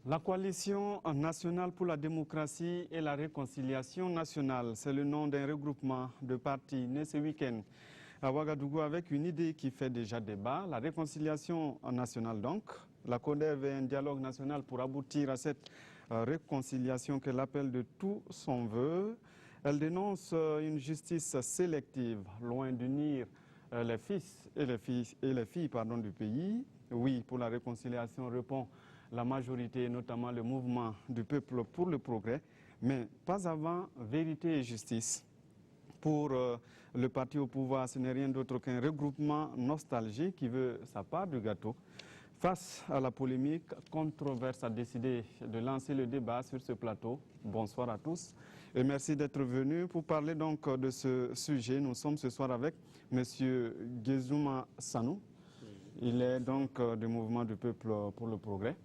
La coalition nationale pour la démocratie et la réconciliation nationale, c'est le nom d'un regroupement de partis né ce week-end à Ouagadougou avec une idée qui fait déjà débat, la réconciliation nationale donc. La CODER veut un dialogue national pour aboutir à cette réconciliation qu'elle appelle de tout son vœu. Elle dénonce une justice sélective, loin d'unir les fils et les filles du pays. Oui, pour la réconciliation répond la majorité, notamment le mouvement du peuple pour le progrès, mais pas avant vérité et justice. Pour le parti au pouvoir, ce n'est rien d'autre qu'un regroupement nostalgique qui veut sa part du gâteau. Face à la polémique, Controverse a décidé de lancer le débat sur ce plateau. Bonsoir à tous et merci d'être venus pour parler donc de ce sujet. Nous sommes ce soir avec M. Gezouma Sanou. Il est donc du mouvement du peuple pour le progrès.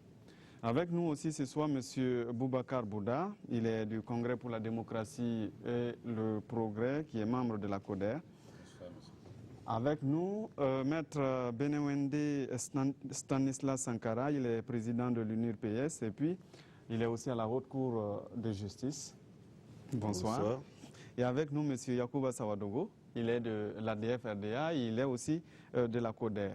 Avec nous aussi ce soir M. Boubacar Bouda, il est du Congrès pour la démocratie et le progrès, qui est membre de la CODER. Avec nous, Maître Benewende Stanislas Sankara, il est président de l'UNIR-PS et puis il est aussi à la Haute Cour de justice. Bonsoir. Bonsoir. Et avec nous M. Yacouba Sawadogo, il est de l'ADF-RDA, il est aussi de la CODER.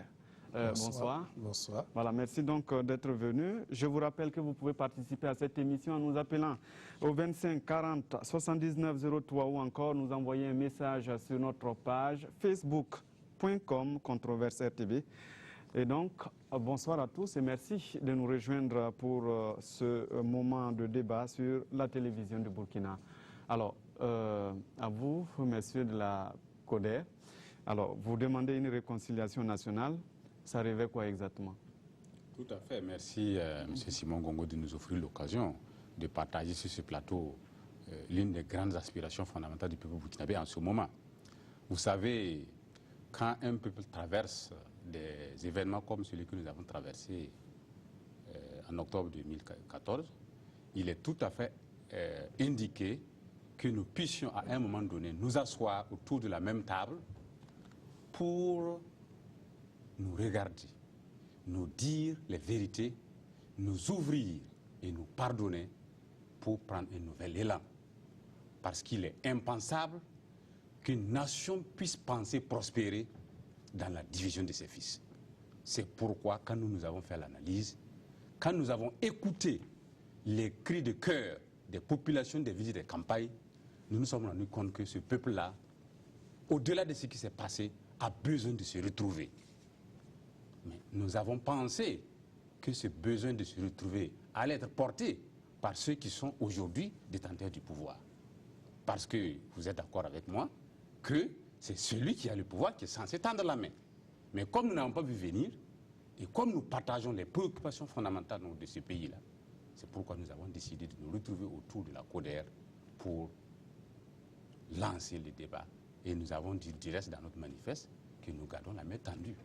Bonsoir. Bonsoir. Voilà, merci donc d'être venu. Je vous rappelle que vous pouvez participer à cette émission en nous appelant au 25 40 79 03 ou encore nous envoyer un message sur notre page facebook.com Controverse RTV. Et donc, bonsoir à tous et merci de nous rejoindre pour ce moment de débat sur la télévision du Burkina. Alors, à vous, messieurs de la CODER, alors, vous demandez une réconciliation nationale. Ça rêvait quoi exactement? Tout à fait. Merci, M. Simon Gongo, de nous offrir l'occasion de partager sur ce plateau l'une des grandes aspirations fondamentales du peuple burkinabé en ce moment. Vous savez, quand un peuple traverse des événements comme celui que nous avons traversé en octobre 2014, il est tout à fait indiqué que nous puissions à un moment donné nous asseoir autour de la même table pour nous regarder, nous dire les vérités, nous ouvrir et nous pardonner pour prendre un nouvel élan. Parce qu'il est impensable qu'une nation puisse penser prospérer dans la division de ses fils. C'est pourquoi, quand nous avons fait l'analyse, quand nous avons écouté les cris de cœur des populations des villes et des campagnes, nous nous sommes rendus compte que ce peuple-là, au-delà de ce qui s'est passé, a besoin de se retrouver. Mais nous avons pensé que ce besoin de se retrouver allait être porté par ceux qui sont aujourd'hui détenteurs du pouvoir. Parce que vous êtes d'accord avec moi que c'est celui qui a le pouvoir qui est censé tendre la main. Mais comme nous n'avons pas vu venir, et comme nous partageons les préoccupations fondamentales de ce pays-là, c'est pourquoi nous avons décidé de nous retrouver autour de la CODER pour lancer le débat. Et nous avons dit direct dans notre manifeste que nous gardons la main tendue.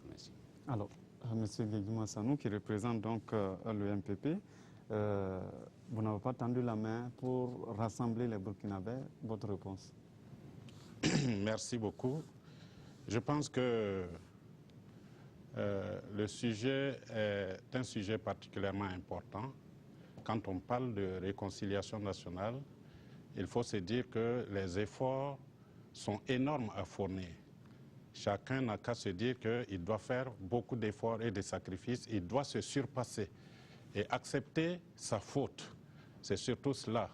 Merci. Alors, M. Gezouma Sanou, qui représente donc le MPP, vous n'avez pas tendu la main pour rassembler les Burkinabés. Votre réponse? Merci beaucoup. Je pense que le sujet est un sujet particulièrement important. Quand on parle de réconciliation nationale, il faut se dire que les efforts sont énormes à fournir. Chacun n'a qu'à se dire qu'il doit faire beaucoup d'efforts et de sacrifices, il doit se surpasser et accepter sa faute. C'est surtout cela.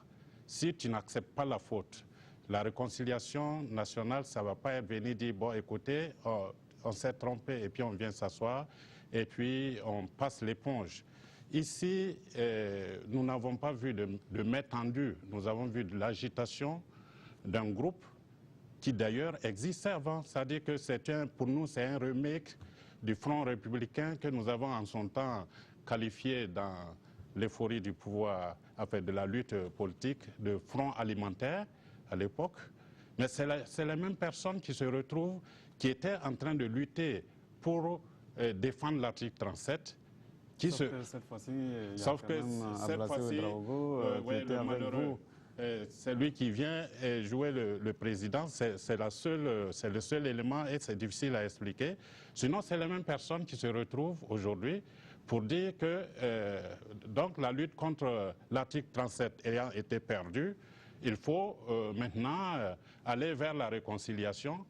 Si tu n'acceptes pas la faute, la réconciliation nationale, ça ne va pas venir dire, bon écoutez, on s'est trompé et puis on vient s'asseoir et puis on passe l'éponge. Ici, nous n'avons pas vu de main tendue, nous avons vu de l'agitation d'un groupe qui d'ailleurs existait avant, c'est-à-dire que pour nous c'est un remake du Front républicain que nous avons en son temps qualifié dans l'euphorie du pouvoir, enfin de la lutte politique, de Front alimentaire à l'époque. Mais c'est les mêmes personnes qui se retrouvent, qui étaient en train de lutter pour défendre l'article 37. Sauf que cette fois-ci, il y a quand même Ablassé Ouedraogo qui était avec vous. C'est lui qui vient jouer le président, c'est le seul élément et c'est difficile à expliquer. Sinon, c'est les mêmes personnes qui se retrouvent aujourd'hui pour dire que donc la lutte contre l'article 37 ayant été perdue, il faut maintenant aller vers la réconciliation,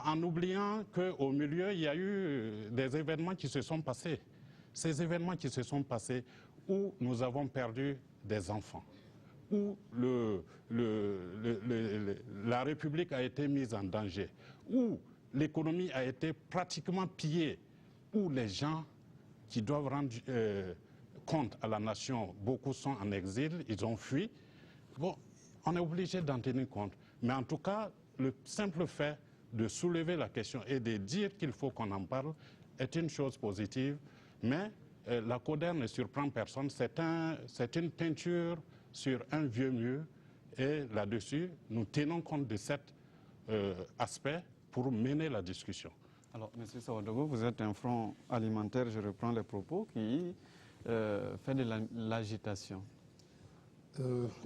en oubliant qu'au milieu, il y a eu des événements qui se sont passés. Ces événements qui se sont passés où nous avons perdu des enfants, où la République a été mise en danger, où l'économie a été pratiquement pillée, où les gens qui doivent rendre compte à la nation, beaucoup sont en exil, ils ont fui. Bon, on est obligé d'en tenir compte. Mais en tout cas, le simple fait de soulever la question et de dire qu'il faut qu'on en parle est une chose positive. Mais la CODER ne surprend personne. C'est une peinture sur un vieux mur. Et là-dessus, nous tenons compte de cet aspect pour mener la discussion. Alors, M. Sawadogo, vous êtes un front alimentaire, je reprends les propos, qui fait de l'agitation.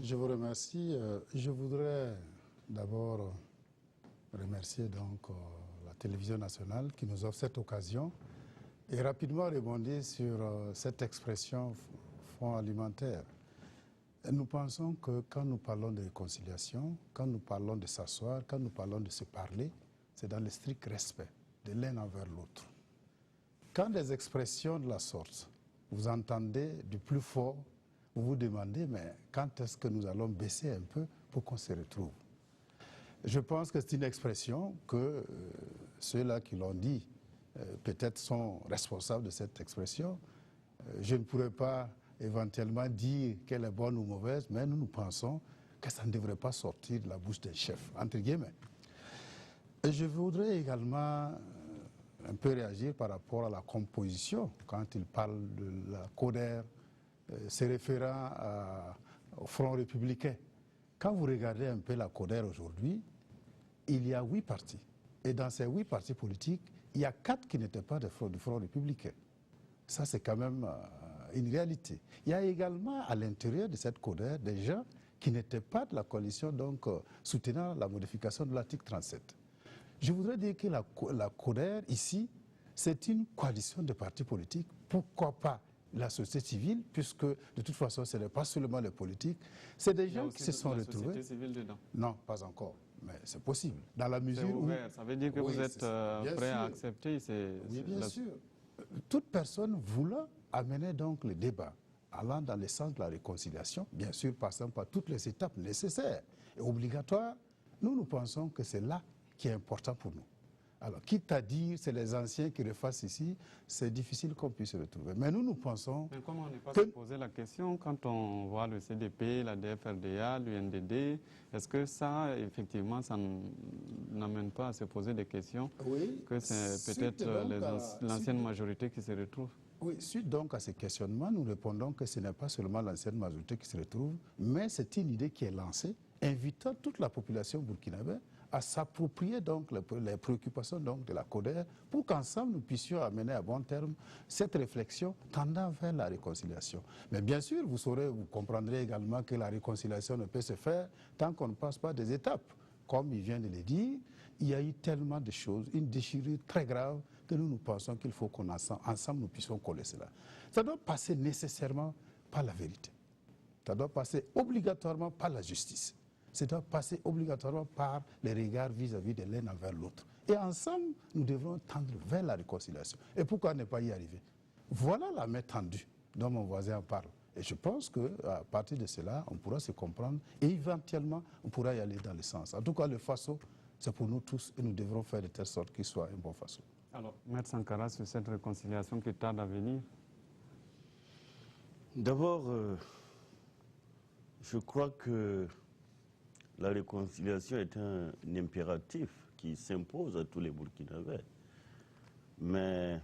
Je vous remercie. Je voudrais d'abord remercier donc la télévision nationale qui nous offre cette occasion et rapidement rebondir sur cette expression front alimentaire. Nous pensons que quand nous parlons de réconciliation, quand nous parlons de s'asseoir, quand nous parlons de se parler, c'est dans le strict respect de l'un envers l'autre. Quand des expressions de la sorte, vous entendez du plus fort, vous vous demandez, mais quand est-ce que nous allons baisser un peu pour qu'on se retrouve? Je pense que c'est une expression que ceux-là qui l'ont dit peut-être sont responsables de cette expression. Je ne pourrais pas éventuellement dire qu'elle est bonne ou mauvaise, mais nous pensons que ça ne devrait pas sortir de la bouche d'un chef, entre guillemets. Et je voudrais également un peu réagir par rapport à la composition, quand il parle de la CODER, se référant au Front républicain. Quand vous regardez un peu la CODER aujourd'hui, il y a 8 partis. Et dans ces 8 partis politiques, il y a 4 qui n'étaient pas du Front républicain. Ça, c'est quand même une réalité. Il y a également à l'intérieur de cette CODER des gens qui n'étaient pas de la coalition donc, soutenant la modification de l'article 37. Je voudrais dire que la CODER, ici, c'est une coalition de partis politiques. Pourquoi pas la société civile, puisque de toute façon, ce n'est pas seulement les politiques. C'est des gens qui se sont retrouvés. Il y a aussi la société civile dedans. Non, pas encore. Mais c'est possible. Dans la mesure où... Ça veut dire que vous êtes prêt à accepter Oui, bien sûr. Toute personne voulant amener donc le débat, allant dans le sens de la réconciliation, bien sûr, passant par toutes les étapes nécessaires et obligatoires, nous pensons que c'est là qui est important pour nous. Alors, quitte à dire c'est les anciens qui refassent ici, c'est difficile qu'on puisse se retrouver. Mais nous pensons... Mais comment on n'est pas se poser la question quand on voit le CDP, la DFRDA, l'UNDD, est-ce que ça, effectivement, ça n'amène pas à se poser des questions? Oui. Que c'est peut-être l'ancienne majorité qui se retrouve? Oui, suite donc à ce questionnement, nous répondons que ce n'est pas seulement l'ancienne majorité qui se retrouve, mais c'est une idée qui est lancée, invitant toute la population burkinabé à s'approprier donc les préoccupations donc de la CODER pour qu'ensemble nous puissions amener à bon terme cette réflexion tendant vers la réconciliation. Mais bien sûr, vous comprendrez également que la réconciliation ne peut se faire tant qu'on ne passe pas des étapes. Comme il vient de le dire, il y a eu tellement de choses, une déchirure très grave que nous pensons qu'il faut qu'on ensemble nous puissions coller cela. Ça doit passer nécessairement par la vérité. Ça doit passer obligatoirement par la justice. Ça doit passer obligatoirement par les regards vis-à-vis de l'un envers l'autre. Et ensemble, nous devrons tendre vers la réconciliation. Et pourquoi ne pas y arriver? Voilà la main tendue dont mon voisin en parle. Et je pense qu'à partir de cela, on pourra se comprendre et éventuellement, on pourra y aller dans le sens. En tout cas, le FASO, c'est pour nous tous et nous devrons faire de telle sorte qu'il soit un bon FASO. Alors, Maître Sankara, sur cette réconciliation qui tarde à venir? D'abord, je crois que la réconciliation est un impératif qui s'impose à tous les Burkinabés. Mais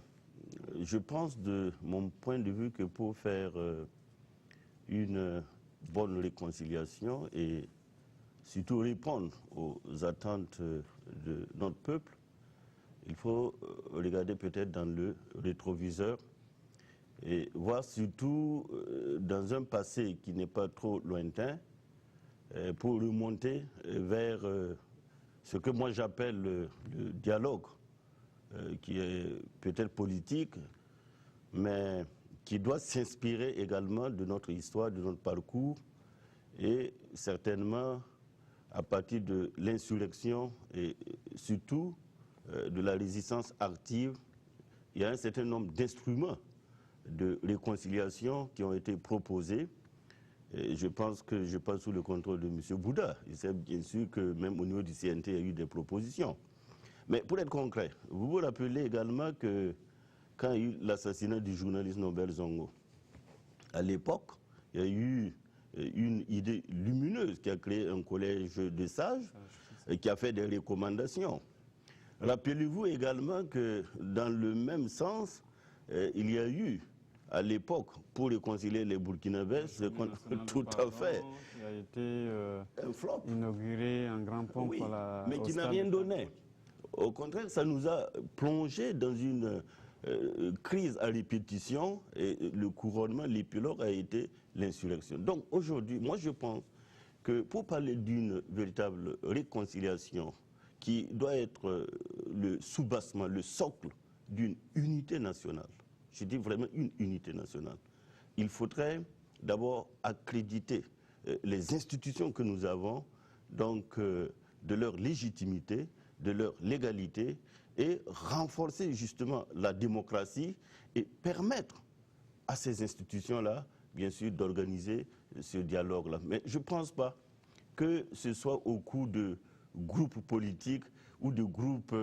je pense de mon point de vue que pour faire une bonne réconciliation et surtout répondre aux attentes de notre peuple, il faut regarder peut-être dans le rétroviseur et voir surtout dans un passé qui n'est pas trop lointain, pour remonter vers ce que moi j'appelle le dialogue, qui est peut-être politique, mais qui doit s'inspirer également de notre histoire, de notre parcours, et certainement à partir de l'insurrection et surtout de la résistance active, il y a un certain nombre d'instruments de réconciliation qui ont été proposés. Et je pense que je passe sous le contrôle de M. Bouddha. Il sait bien sûr que même au niveau du CNT, il y a eu des propositions. Mais pour être concret, vous vous rappelez également que quand il y a eu l'assassinat du journaliste Nobel Zongo, à l'époque, il y a eu une idée lumineuse qui a créé un collège de sages et qui a fait des recommandations. Rappelez-vous également que dans le même sens, il y a eu à l'époque, pour réconcilier les Burkinabés, tout à fait, qui a été un flop, inauguré un grand pont oui, pour la, mais qui n'a rien donné. Au contraire, ça nous a plongé dans une crise à répétition et le couronnement, l'épilogue a été l'insurrection. Donc aujourd'hui, moi je pense que pour parler d'une véritable réconciliation qui doit être le soubassement, le socle d'une unité nationale, je dis vraiment une unité nationale, il faudrait d'abord accréditer les institutions que nous avons, donc de leur légitimité, de leur légalité, et renforcer justement la démocratie et permettre à ces institutions-là, bien sûr, d'organiser ce dialogue-là. Mais je ne pense pas que ce soit au cours de groupes politiques ou de groupes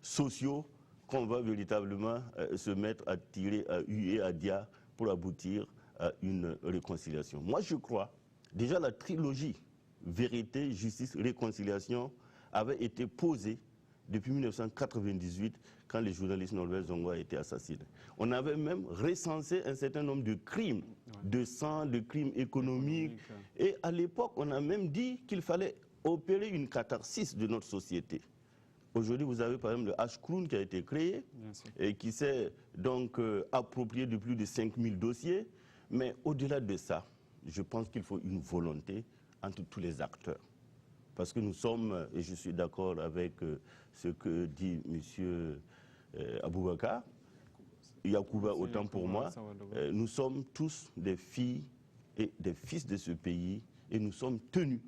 sociaux qu'on va véritablement se mettre à tirer, à huer, à dia pour aboutir à une réconciliation. Moi, je crois, déjà la trilogie vérité, justice, réconciliation avait été posée depuis 1998 quand le journaliste Nobel Zongo a été assassiné. On avait même recensé un certain nombre de crimes, de sang, de crimes économiques. Et à l'époque, on a même dit qu'il fallait opérer une catharsis de notre société. Aujourd'hui, vous avez par exemple le H-Kroon qui a été créé et qui s'est donc approprié de plus de 5000 dossiers. Mais au-delà de ça, je pense qu'il faut une volonté entre tous les acteurs. Parce que nous sommes, et je suis d'accord avec ce que dit M. Aboubakar, Yacouba autant pour moi, nous sommes tous des filles et des fils de ce pays et nous sommes tenus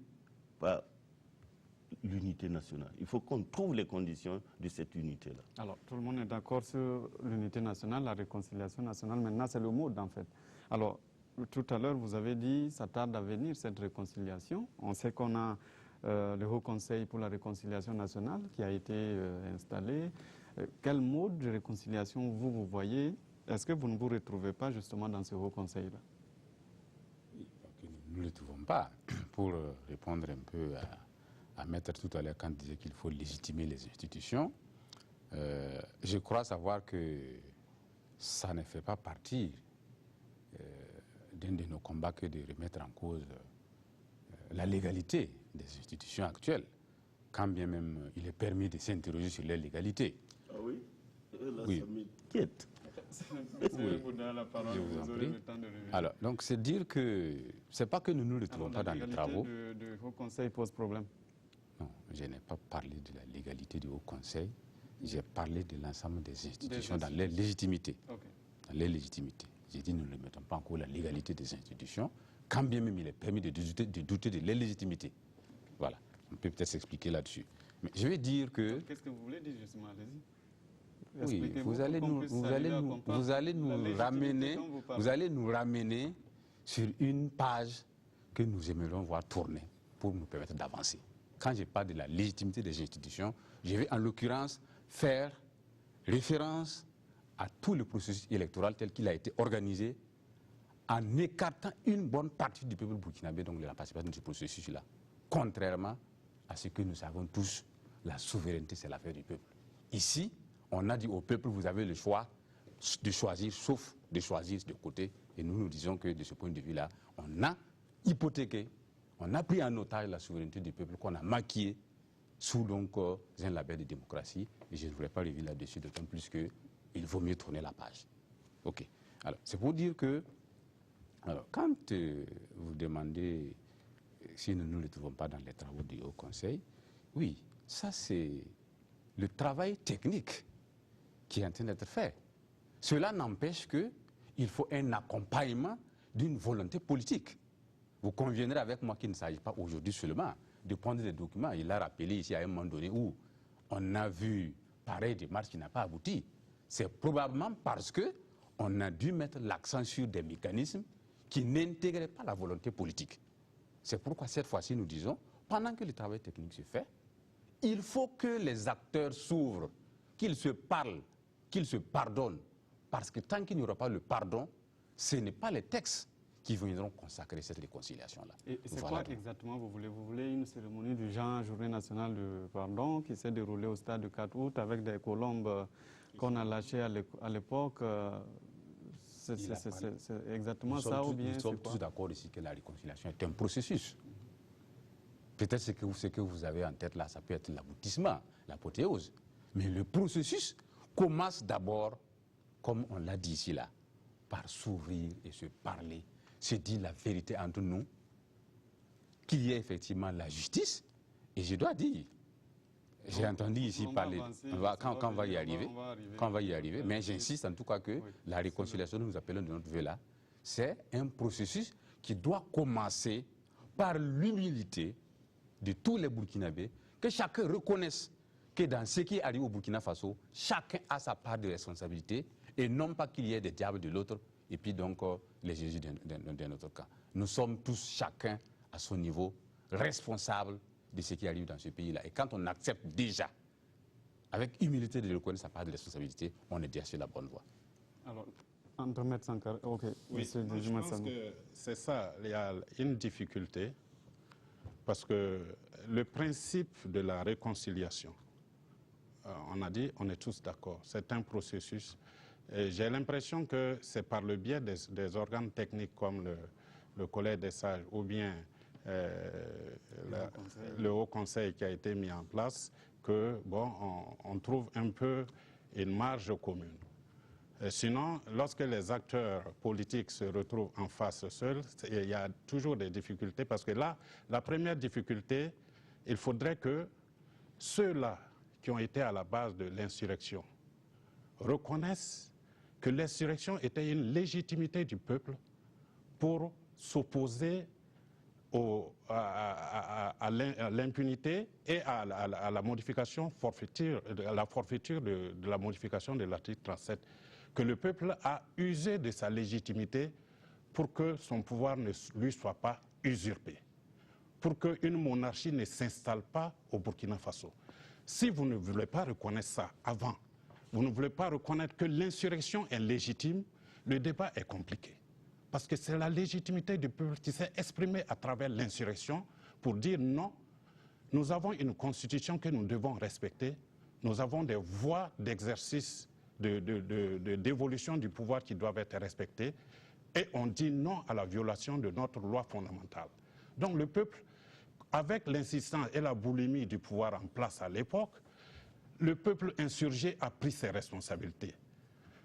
par l'unité nationale. Il faut qu'on trouve les conditions de cette unité-là. Alors, tout le monde est d'accord sur l'unité nationale, la réconciliation nationale. Maintenant, c'est le mode, en fait. Alors, tout à l'heure, vous avez dit, ça tarde à venir, cette réconciliation. On sait qu'on a le Haut Conseil pour la réconciliation nationale qui a été installé. Quel mode de réconciliation vous voyez? Est-ce que vous ne vous retrouvez pas justement dans ce Haut Conseil-là? Oui, nous ne le trouvons pas. Pour répondre un peu à Maître tout à l'heure quand il disait qu'il faut légitimer les institutions, je crois savoir que ça ne fait pas partie d'un de nos combats que de remettre en cause la légalité des institutions actuelles, quand bien même il est permis de s'interroger sur leur légalité. Ah oui? Là, oui. Ça m'inquiète. Oui. Je vous en prie. Alors, donc c'est dire que c'est pas que nous ne le trouvons pas dans les travaux. La légalité du Haut Conseil pose problème. Non, je n'ai pas parlé de la légalité du Haut Conseil. J'ai parlé de l'ensemble des institutions dans leur légitimité. Okay. Dans leur légitimité. J'ai dit nous ne mettons pas en cause la légalité des institutions, quand bien même il est permis de douter de leur légitimité. Voilà. On peut peut-être s'expliquer là-dessus. Mais je vais dire que... Qu'est-ce que vous voulez dire justement? Allez-y. Oui, vous allez nous ramener sur une page que nous aimerions voir tourner pour nous permettre d'avancer. Quand je parle de la légitimité des institutions, je vais en l'occurrence faire référence à tout le processus électoral tel qu'il a été organisé en écartant une bonne partie du peuple burkinabé, donc de la participation de ce processus-là. Contrairement à ce que nous savons tous, la souveraineté, c'est l'affaire du peuple. Ici, on a dit au peuple, vous avez le choix de choisir, sauf de choisir de côté. Et nous disons que de ce point de vue-là, on a hypothéqué, on a pris en otage la souveraineté du peuple qu'on a maquillée sous donc un label de démocratie. Et je ne voudrais pas revenir là-dessus, d'autant plus qu'il vaut mieux tourner la page. OK. Alors, c'est pour dire que, alors, quand vous demandez si nous ne le trouvons pas dans les travaux du Haut Conseil, oui, ça c'est le travail technique qui est en train d'être fait. Cela n'empêche qu'il il faut un accompagnement d'une volonté politique. Vous conviendrez avec moi qu'il ne s'agit pas aujourd'hui seulement de prendre des documents. Il a rappelé ici à un moment donné où on a vu pareille démarche qui n'a pas abouti. C'est probablement parce qu'on a dû mettre l'accent sur des mécanismes qui n'intégraient pas la volonté politique. C'est pourquoi cette fois-ci nous disons, pendant que le travail technique se fait, il faut que les acteurs s'ouvrent, qu'ils se parlent, qu'ils se pardonnent. Parce que tant qu'il n'y aura pas le pardon, ce n'est pas les textes qui viendront consacrer cette réconciliation-là. Et c'est quoi exactement vous voulez? Vous voulez une cérémonie du genre Journée nationale de pardon qui s'est déroulée au stade de 4 août avec des colombes qu'on a lâchées à l'époque. C'est exactement ça ou bien nous sommes tous d'accord ici que la réconciliation est un processus. Peut-être ce que vous avez en tête là, ça peut être l'aboutissement, l'apothéose. Mais le processus commence d'abord, comme on l'a dit ici là, par s'ouvrir et se parler, se dire la vérité entre nous, qu'il y ait effectivement la justice. Et je dois dire, j'ai entendu ici parler, quand on va y arriver, mais j'insiste en tout cas que la réconciliation que nous appelons de notre vœu là, c'est un processus qui doit commencer par l'humilité de tous les Burkinabés, que chacun reconnaisse que dans ce qui arrive au Burkina Faso, chacun a sa part de responsabilité et non pas qu'il y ait des diables de l'autre et puis donc les Jésus d'un autre cas. Nous sommes tous chacun à son niveau responsable de ce qui arrive dans ce pays-là. Et quand on accepte déjà, avec humilité de reconnaître sa part de responsabilité, on est déjà sur la bonne voie. Alors, André Sankara, ok. Oui, je pense que c'est ça, il y a une difficulté, parce que le principe de la réconciliation, on a dit, on est tous d'accord, c'est un processus. J'ai l'impression que c'est par le biais des organes techniques comme le Collège des sages ou bien le Haut Conseil qui a été mis en place que bon, on trouve un peu une marge commune. Sinon, lorsque les acteurs politiques se retrouvent en face seuls, il y a toujours des difficultés parce que là, la première difficulté, il faudrait que ceux-là qui ont été à la base de l'insurrection reconnaissent que l'insurrection était une légitimité du peuple pour s'opposer à l'impunité et à la modification à la forfaiture de la modification de l'article 37, que le peuple a usé de sa légitimité pour que son pouvoir ne lui soit pas usurpé, pour qu'une monarchie ne s'installe pas au Burkina Faso. Si vous ne voulez pas reconnaître ça avant, vous ne voulez pas reconnaître que l'insurrection est légitime, le débat est compliqué. Parce que c'est la légitimité du peuple qui s'est exprimée à travers l'insurrection pour dire non, nous avons une constitution que nous devons respecter, nous avons des voies d'exercice, d'évolution du pouvoir qui doivent être respectées, et on dit non à la violation de notre loi fondamentale. Donc le peuple, avec l'insistance et la boulimie du pouvoir en place à l'époque, le peuple insurgé a pris ses responsabilités.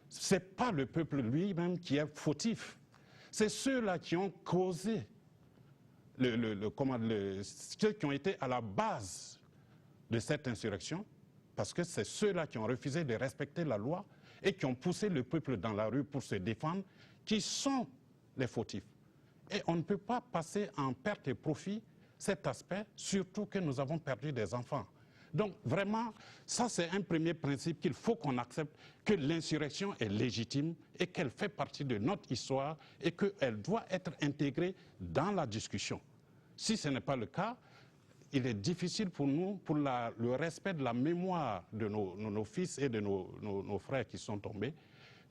Ce n'est pas le peuple lui-même qui est fautif. C'est ceux-là qui ont causé, ceux qui ont été à la base de cette insurrection, parce que c'est ceux-là qui ont refusé de respecter la loi et qui ont poussé le peuple dans la rue pour se défendre, qui sont les fautifs. Et on ne peut pas passer en perte et profit cet aspect, surtout que nous avons perdu des enfants. Donc vraiment, ça c'est un premier principe qu'il faut qu'on accepte, que l'insurrection est légitime et qu'elle fait partie de notre histoire et qu'elle doit être intégrée dans la discussion. Si ce n'est pas le cas, il est difficile pour nous, pour le respect de la mémoire de nos fils et de nos frères qui sont tombés,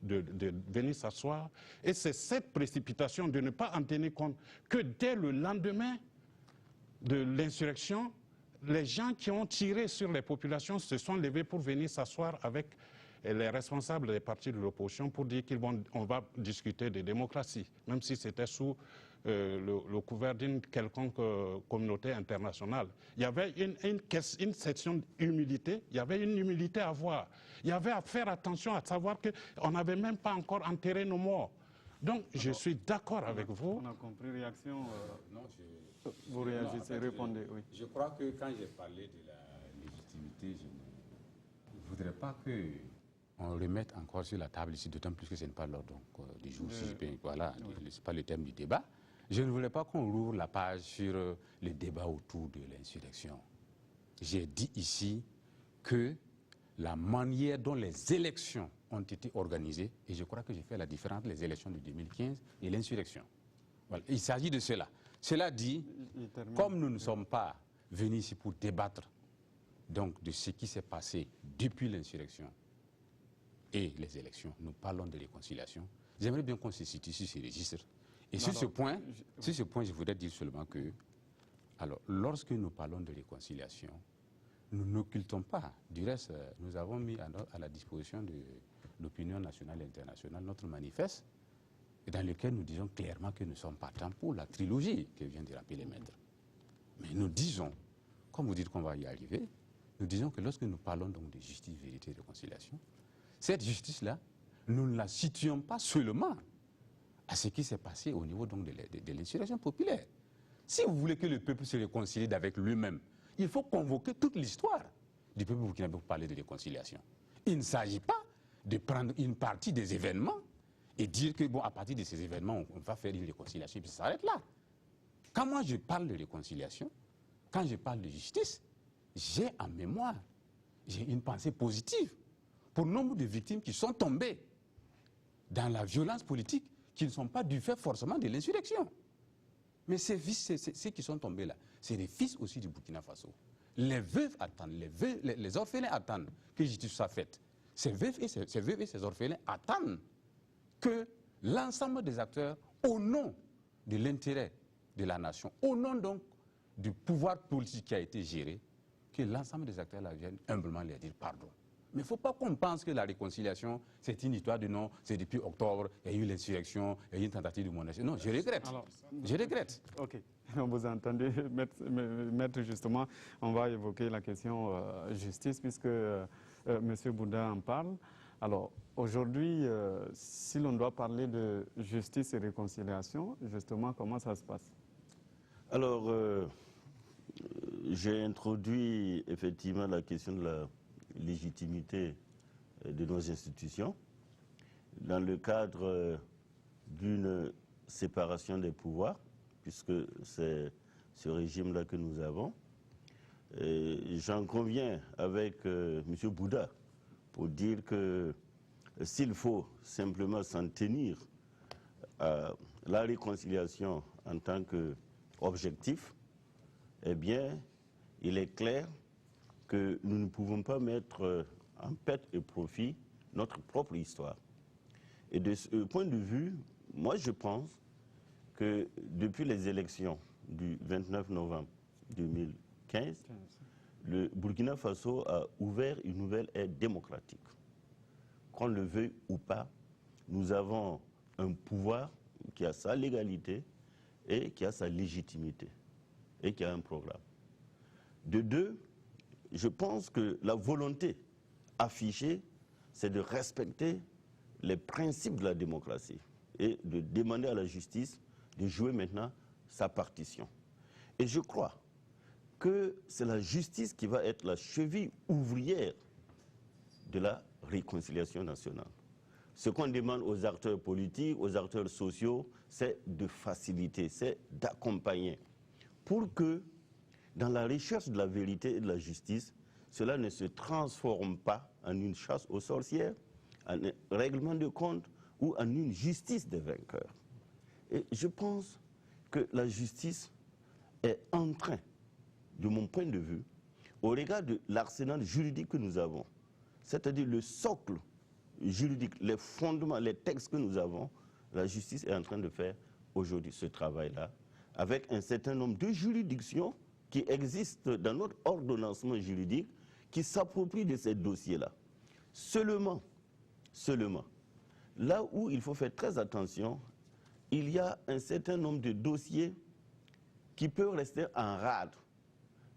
de venir s'asseoir. Et c'est cette précipitation de ne pas en tenir compte que dès le lendemain de l'insurrection, les gens qui ont tiré sur les populations se sont levés pour venir s'asseoir avec les responsables des partis de l'opposition pour dire qu'on va discuter de démocratie, même si c'était sous le couvert d'une quelconque communauté internationale. Il y avait une section d'humilité, il y avait une humilité à avoir. Il y avait à faire attention à savoir qu'on n'avait même pas encore enterré nos morts. Donc, je suis d'accord avec vous. On a compris, réaction. Non, vous réagissez, répondez, oui. Je crois que quand j'ai parlé de la légitimité, je ne voudrais pas que on remette encore sur la table ici, d'autant plus que ce n'est pas l'ordre du jour, si je peux, voilà, c'est pas le thème du débat. Je ne voulais pas qu'on rouvre la page sur le débat autour de l'insurrection. J'ai dit ici que la manière dont les élections ont été organisées, et je crois que j'ai fait la différence entre les élections de 2015 et l'insurrection. Voilà. Il s'agit de cela. Cela dit, comme nous ne sommes pas venus ici pour débattre donc, de ce qui s'est passé depuis l'insurrection et les élections, nous parlons de réconciliation, j'aimerais bien qu'on se situe sur ce registre. Et sur ce point, je voudrais dire seulement que, alors, lorsque nous parlons de réconciliation, nous n'occultons pas. Du reste, nous avons mis à la disposition de l'opinion nationale et internationale notre manifeste, dans lequel nous disons clairement que nous sommes partants pour la trilogie que vient de rappeler les maîtres. Mais nous disons, comme vous dites qu'on va y arriver, nous disons que lorsque nous parlons donc de justice, vérité et réconciliation, cette justice-là, nous ne la situons pas seulement à ce qui s'est passé au niveau donc de l'insurrection populaire. Si vous voulez que le peuple se réconcilie avec lui-même, il faut convoquer toute l'histoire du peuple burkinabé pour parler de réconciliation. Il ne s'agit pas de prendre une partie des événements et dire que, bon, à partir de ces événements, on va faire une réconciliation et puis ça s'arrête là. Quand moi je parle de réconciliation, quand je parle de justice, j'ai en mémoire, j'ai une pensée positive pour le nombre de victimes qui sont tombées dans la violence politique, qui ne sont pas du fait forcément de l'insurrection. Mais ceux qui sont tombés là, c'est les fils aussi du Burkina Faso. Les veuves attendent, les orphelins attendent que justice soit faite. Ces veuves et ces orphelins attendent que l'ensemble des acteurs, au nom de l'intérêt de la nation, au nom donc du pouvoir politique qui a été géré, que l'ensemble des acteurs là viennent humblement leur dire pardon. Mais il ne faut pas qu'on pense que la réconciliation, c'est une histoire de non, c'est depuis octobre, il y a eu l'insurrection, il y a eu une tentative de monarchie. Non, je regrette. Alors, je regrette. Ok, vous entendez, maître, justement, on va évoquer la question justice, puisque M. Bouddha en parle. Alors, aujourd'hui, si l'on doit parler de justice et réconciliation, justement, comment ça se passe? Alors, j'ai introduit effectivement la question de la légitimité de nos institutions dans le cadre d'une séparation des pouvoirs, puisque c'est ce régime-là que nous avons. J'en conviens avec M. Bouddha pour dire que s'il faut simplement s'en tenir à la réconciliation en tant qu'objectif, eh bien, il est clair que nous ne pouvons pas mettre en perte et profit notre propre histoire. Et de ce point de vue, moi je pense que depuis les élections du 29 novembre 2015, le Burkina Faso a ouvert une nouvelle ère démocratique. Qu'on le veuille ou pas, nous avons un pouvoir qui a sa légalité et qui a sa légitimité et qui a un programme. De deux, je pense que la volonté affichée, c'est de respecter les principes de la démocratie et de demander à la justice de jouer maintenant sa partition. Et je crois que c'est la justice qui va être la cheville ouvrière de la réconciliation nationale. Ce qu'on demande aux acteurs politiques, aux acteurs sociaux, c'est de faciliter, c'est d'accompagner pour que dans la recherche de la vérité et de la justice, cela ne se transforme pas en une chasse aux sorcières, en un règlement de compte ou en une justice des vainqueurs. Et je pense que la justice est en train, de mon point de vue, au regard de l'arsenal juridique que nous avons, c'est-à-dire le socle juridique, les fondements, les textes que nous avons, la justice est en train de faire aujourd'hui ce travail-là, avec un certain nombre de juridictions qui existent dans notre ordonnancement juridique, qui s'approprient de ces dossiers-là. Seulement, là où il faut faire très attention, il y a un certain nombre de dossiers qui peuvent rester en rade.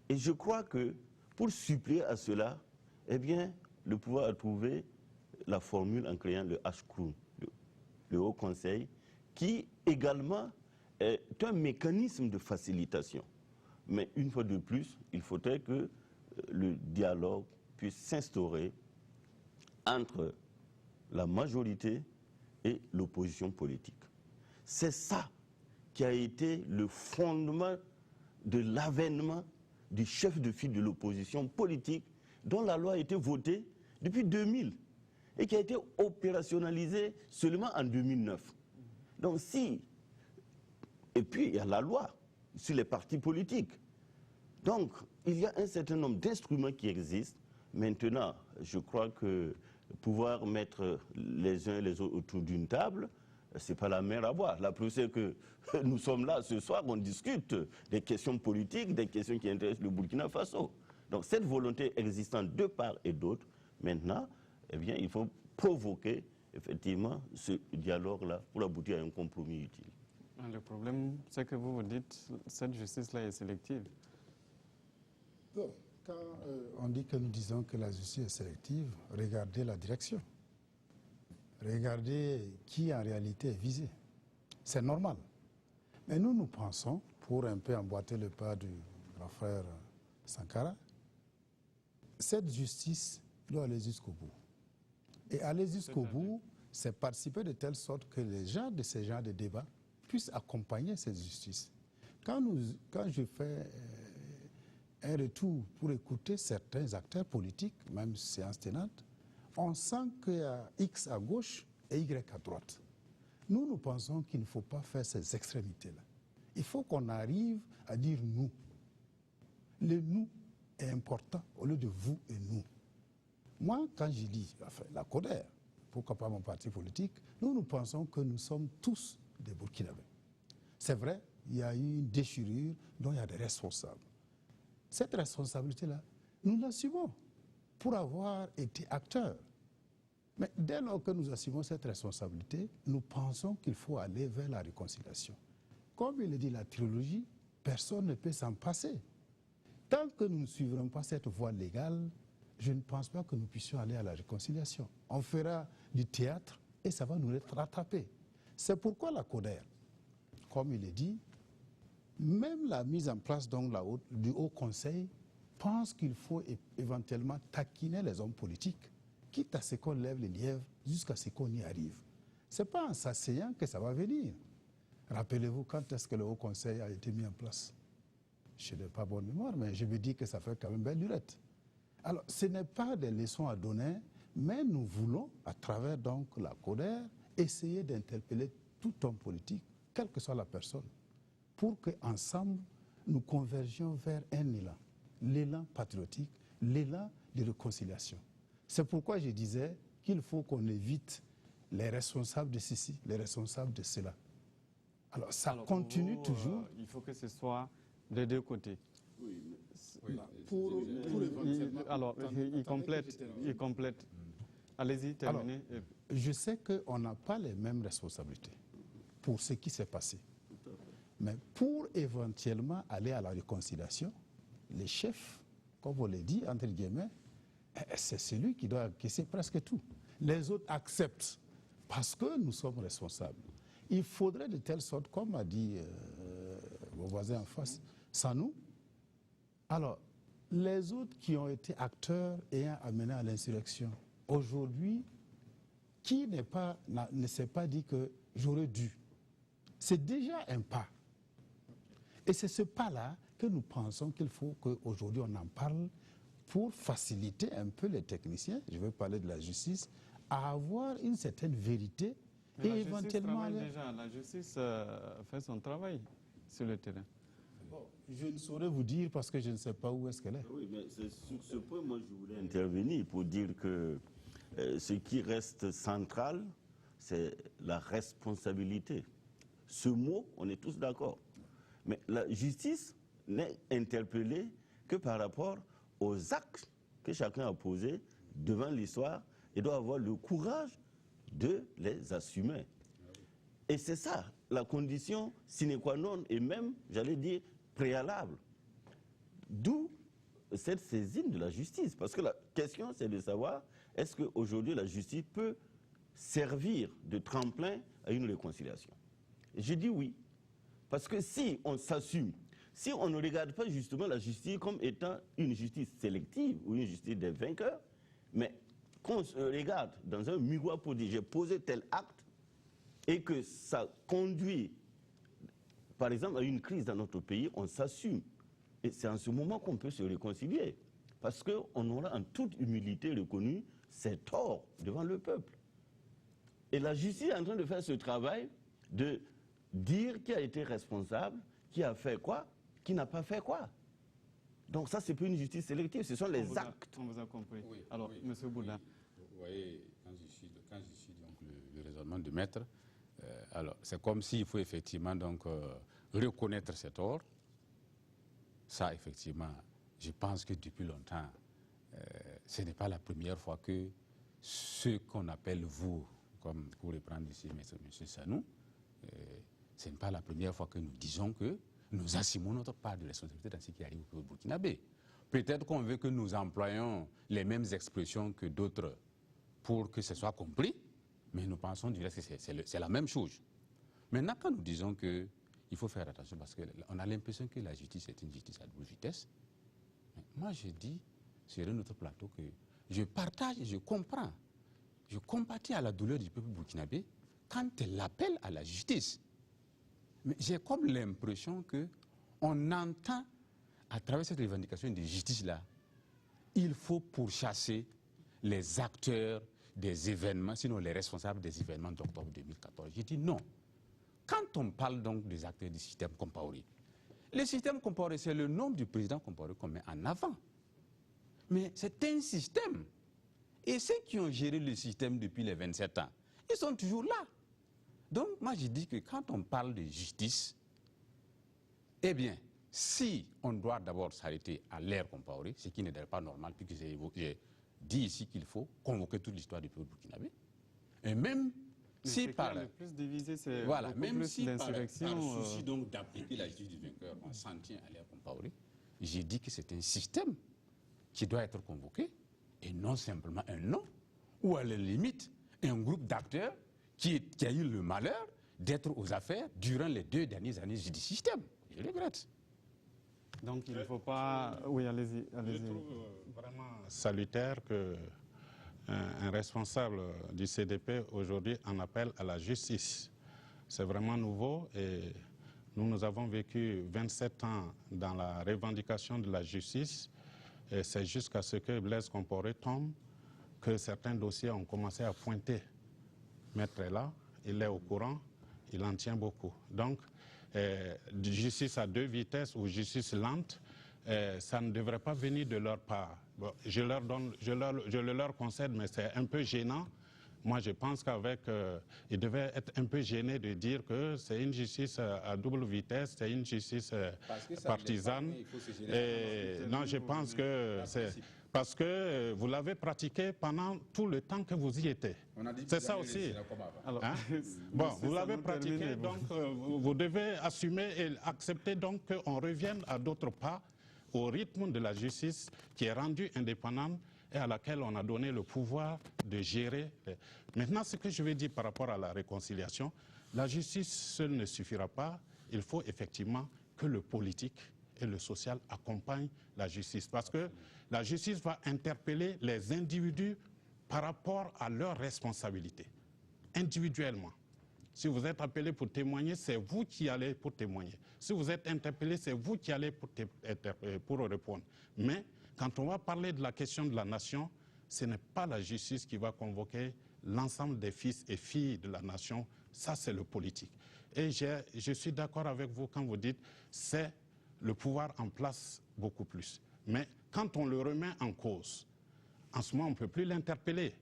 Et je crois que pour suppléer à cela, eh bien, le pouvoir a trouvé la formule en créant le HCROUN, le Haut Conseil, qui également est un mécanisme de facilitation. Mais une fois de plus, il faudrait que le dialogue puisse s'instaurer entre la majorité et l'opposition politique. C'est ça qui a été le fondement de l'avènement du chef de file de l'opposition politique dont la loi a été votée depuis 2000 et qui a été opérationnalisée seulement en 2009. Donc et puis il y a la loi sur les partis politiques. Donc il y a un certain nombre d'instruments qui existent. Maintenant, je crois que pouvoir mettre les uns et les autres autour d'une table, ce n'est pas la mer à boire. La preuve, c'est que nous sommes là ce soir, on discute des questions politiques, des questions qui intéressent le Burkina Faso. Donc cette volonté existante de part et d'autre, maintenant, eh bien, il faut provoquer effectivement ce dialogue-là pour aboutir à un compromis utile. Le problème, c'est que vous dites que cette justice-là est sélective. Bon, quand on dit que nous disons que la justice est sélective, regardez la direction. Regardez qui en réalité est visé. C'est normal. Mais nous pensons, pour un peu emboîter le pas du grand frère Sankara, cette justice doit aller jusqu'au bout. Et aller jusqu'au bout, c'est participer de telle sorte que les gens de ces genres de débats puissent accompagner cette justice. Quand je fais un retour pour écouter certains acteurs politiques, même séance tenante, on sent qu'il y a X à gauche et Y à droite. Nous pensons qu'il ne faut pas faire ces extrémités-là. Il faut qu'on arrive à dire nous. Le nous est important au lieu de vous et nous. Moi, quand je dis la CODER, pourquoi pas mon parti politique, nous pensons que nous sommes tous des Burkinabés. C'est vrai, il y a eu une déchirure dont il y a des responsables. Cette responsabilité-là, nous l'assumons pour avoir été acteurs. Mais dès lors que nous assumons cette responsabilité, nous pensons qu'il faut aller vers la réconciliation. Comme il le dit la trilogie, personne ne peut s'en passer. Tant que nous ne suivrons pas cette voie légale, je ne pense pas que nous puissions aller à la réconciliation. On fera du théâtre et ça va nous rattraper. C'est pourquoi la CODER, comme il est dit, même la mise en place donc, du Haut Conseil pense qu'il faut éventuellement taquiner les hommes politiques, quitte à ce qu'on lève les lièvres jusqu'à ce qu'on y arrive. Ce n'est pas en s'asseyant que ça va venir. Rappelez-vous quand est-ce que le Haut Conseil a été mis en place? Je n'ai pas bonne mémoire, mais je me dis que ça fait quand même belle lurette. Alors, ce n'est pas des leçons à donner, mais nous voulons, à travers donc la CODER, essayer d'interpeller tout homme politique, quelle que soit la personne, pour qu'ensemble, nous convergions vers un élan, l'élan patriotique, l'élan de réconciliation. C'est pourquoi je disais qu'il faut qu'on évite les responsables de ceci, les responsables de cela. Alors, ça continue toujours. Il faut que ce soit des deux côtés. Oui, alors, il complète. Allez-y, terminez. Alors, je sais qu'on n'a pas les mêmes responsabilités pour ce qui s'est passé. Mais pour éventuellement aller à la réconciliation, les chefs, comme on l'a dit, entre guillemets, c'est celui qui doit encaisser presque tout. Les autres acceptent parce que nous sommes responsables. Il faudrait de telle sorte, comme a dit vos voisins en face, sans nous. Alors, les autres qui ont été acteurs ayant amené à l'insurrection, aujourd'hui, qui ne s'est pas dit que j'aurais dû? C'est déjà un pas. Et c'est ce pas-là que nous pensons qu'il faut qu'aujourd'hui on en parle pour faciliter un peu les techniciens, je veux parler de la justice, à avoir une certaine vérité. Mais et éventuellement... La justice fait son travail sur le terrain. Bon, je ne saurais vous dire parce que je ne sais pas où est-ce qu'elle est. Oui, mais c'est sur ce point, moi, je voulais intervenir pour dire que ce qui reste central, c'est la responsabilité. Ce mot, on est tous d'accord. Mais la justice n'est interpellée que par rapport aux actes que chacun a posés devant l'histoire et doit avoir le courage de les assumer. Et c'est ça, la condition sine qua non et même, j'allais dire, préalable. D'où cette saisine de la justice. Parce que la question, c'est de savoir, est-ce qu'aujourd'hui la justice peut servir de tremplin à une réconciliation? Je dis oui. Parce que si on s'assume, si on ne regarde pas justement la justice comme étant une justice sélective ou une justice des vainqueurs, mais qu'on se regarde dans un miroir pour dire j'ai posé tel acte et que ça conduit, par exemple, à une crise dans notre pays, on s'assume. Et c'est en ce moment qu'on peut se réconcilier. Parce qu'on aura en toute humilité reconnu ses torts devant le peuple. Et la justice est en train de faire ce travail de dire qui a été responsable, qui a fait quoi, qui n'a pas fait quoi. Donc ça, c'est plus une justice sélective, ce sont les actes. On vous a compris. Oui, alors, oui, M. Boudin. Oui. Vous voyez, quand je suis donc, le raisonnement du maître, alors c'est comme s'il faut effectivement donc, reconnaître ses torts. Ça, effectivement, je pense que depuis longtemps, ce n'est pas la première fois que ce qu'on appelle vous, comme pour reprendre ici M. Sanou, ce n'est pas la première fois que nous disons que nous assumons notre part de responsabilité dans ce qui arrive au Burkinabé. Peut-être qu'on veut que nous employions les mêmes expressions que d'autres pour que ce soit compris, mais nous pensons du reste que c'est la même chose. Maintenant, quand nous disons qu'il faut faire attention, parce qu'on a l'impression que la justice est une justice à double vitesse, mais moi je dis sur un autre plateau que je partage et je comprends, je compatis à la douleur du peuple burkinabé quand elle appelle à la justice. Mais j'ai comme l'impression qu'on entend, à travers cette revendication de justice-là, il faut pourchasser les acteurs des événements, sinon les responsables des événements d'octobre 2014. J'ai dit non. Quand on parle donc des acteurs du système Compaoré, le système Compaoré, c'est le nom du président Compaoré qu'on met en avant. Mais c'est un système. Et ceux qui ont géré le système depuis les 27 ans, ils sont toujours là. Donc, moi, je dis que quand on parle de justice, eh bien, si on doit d'abord s'arrêter à l'ère Compaoré, ce qui n'est pas normal, puisque j'ai dit ici qu'il faut convoquer toute l'histoire du peuple burkinabé, et même si par le plus divisé, c'est voilà, même si par l'insurrection. souci donc d'appliquer la justice du vainqueur, on s'en tient à l'ère Compaoré, j'ai dit que c'est un système qui doit être convoqué, et non simplement un nom, ou à la limite, un groupe d'acteurs qui a eu le malheur d'être aux affaires durant les 2 dernières années du système. Je regrette. Donc il ne faut pas... Oui, allez-y. Je trouve vraiment salutaire qu'un responsable du CDP aujourd'hui en appelle à la justice. C'est vraiment nouveau et nous avons vécu 27 ans dans la revendication de la justice et c'est jusqu'à ce que Blaise Compaoré tombe que certains dossiers ont commencé à pointer. Maître est là, il est au courant, il en tient beaucoup. Donc, justice à 2 vitesses ou justice lente, ça ne devrait pas venir de leur part. Bon, je le leur concède, mais c'est un peu gênant. Moi, je pense ils devaient être un peu gênés de dire que c'est une justice à double vitesse, c'est une justice partisane. Non, je pense que c'est... Parce que vous l'avez pratiqué pendant tout le temps que vous y étiez. C'est ça aussi. Alors, hein? Bon, vous l'avez pratiqué, donc vous devez assumer et accepter donc qu'on revienne à d'autres pas au rythme de la justice qui est rendue indépendante et à laquelle on a donné le pouvoir de gérer. Maintenant, ce que je veux dire par rapport à la réconciliation, la justice seule ne suffira pas. Il faut effectivement que le politique et le social accompagnent la justice. Parce que la justice va interpeller les individus par rapport à leurs responsabilités, individuellement. Si vous êtes appelé pour témoigner, c'est vous qui allez pour témoigner. Si vous êtes interpellé, c'est vous qui allez pour répondre. Mais quand on va parler de la question de la nation, ce n'est pas la justice qui va convoquer l'ensemble des fils et filles de la nation. Ça, c'est le politique. Et je suis d'accord avec vous quand vous dites c'est le pouvoir en place beaucoup plus. Mais quand on le remet en cause, en ce moment, on ne peut plus l'interpeller.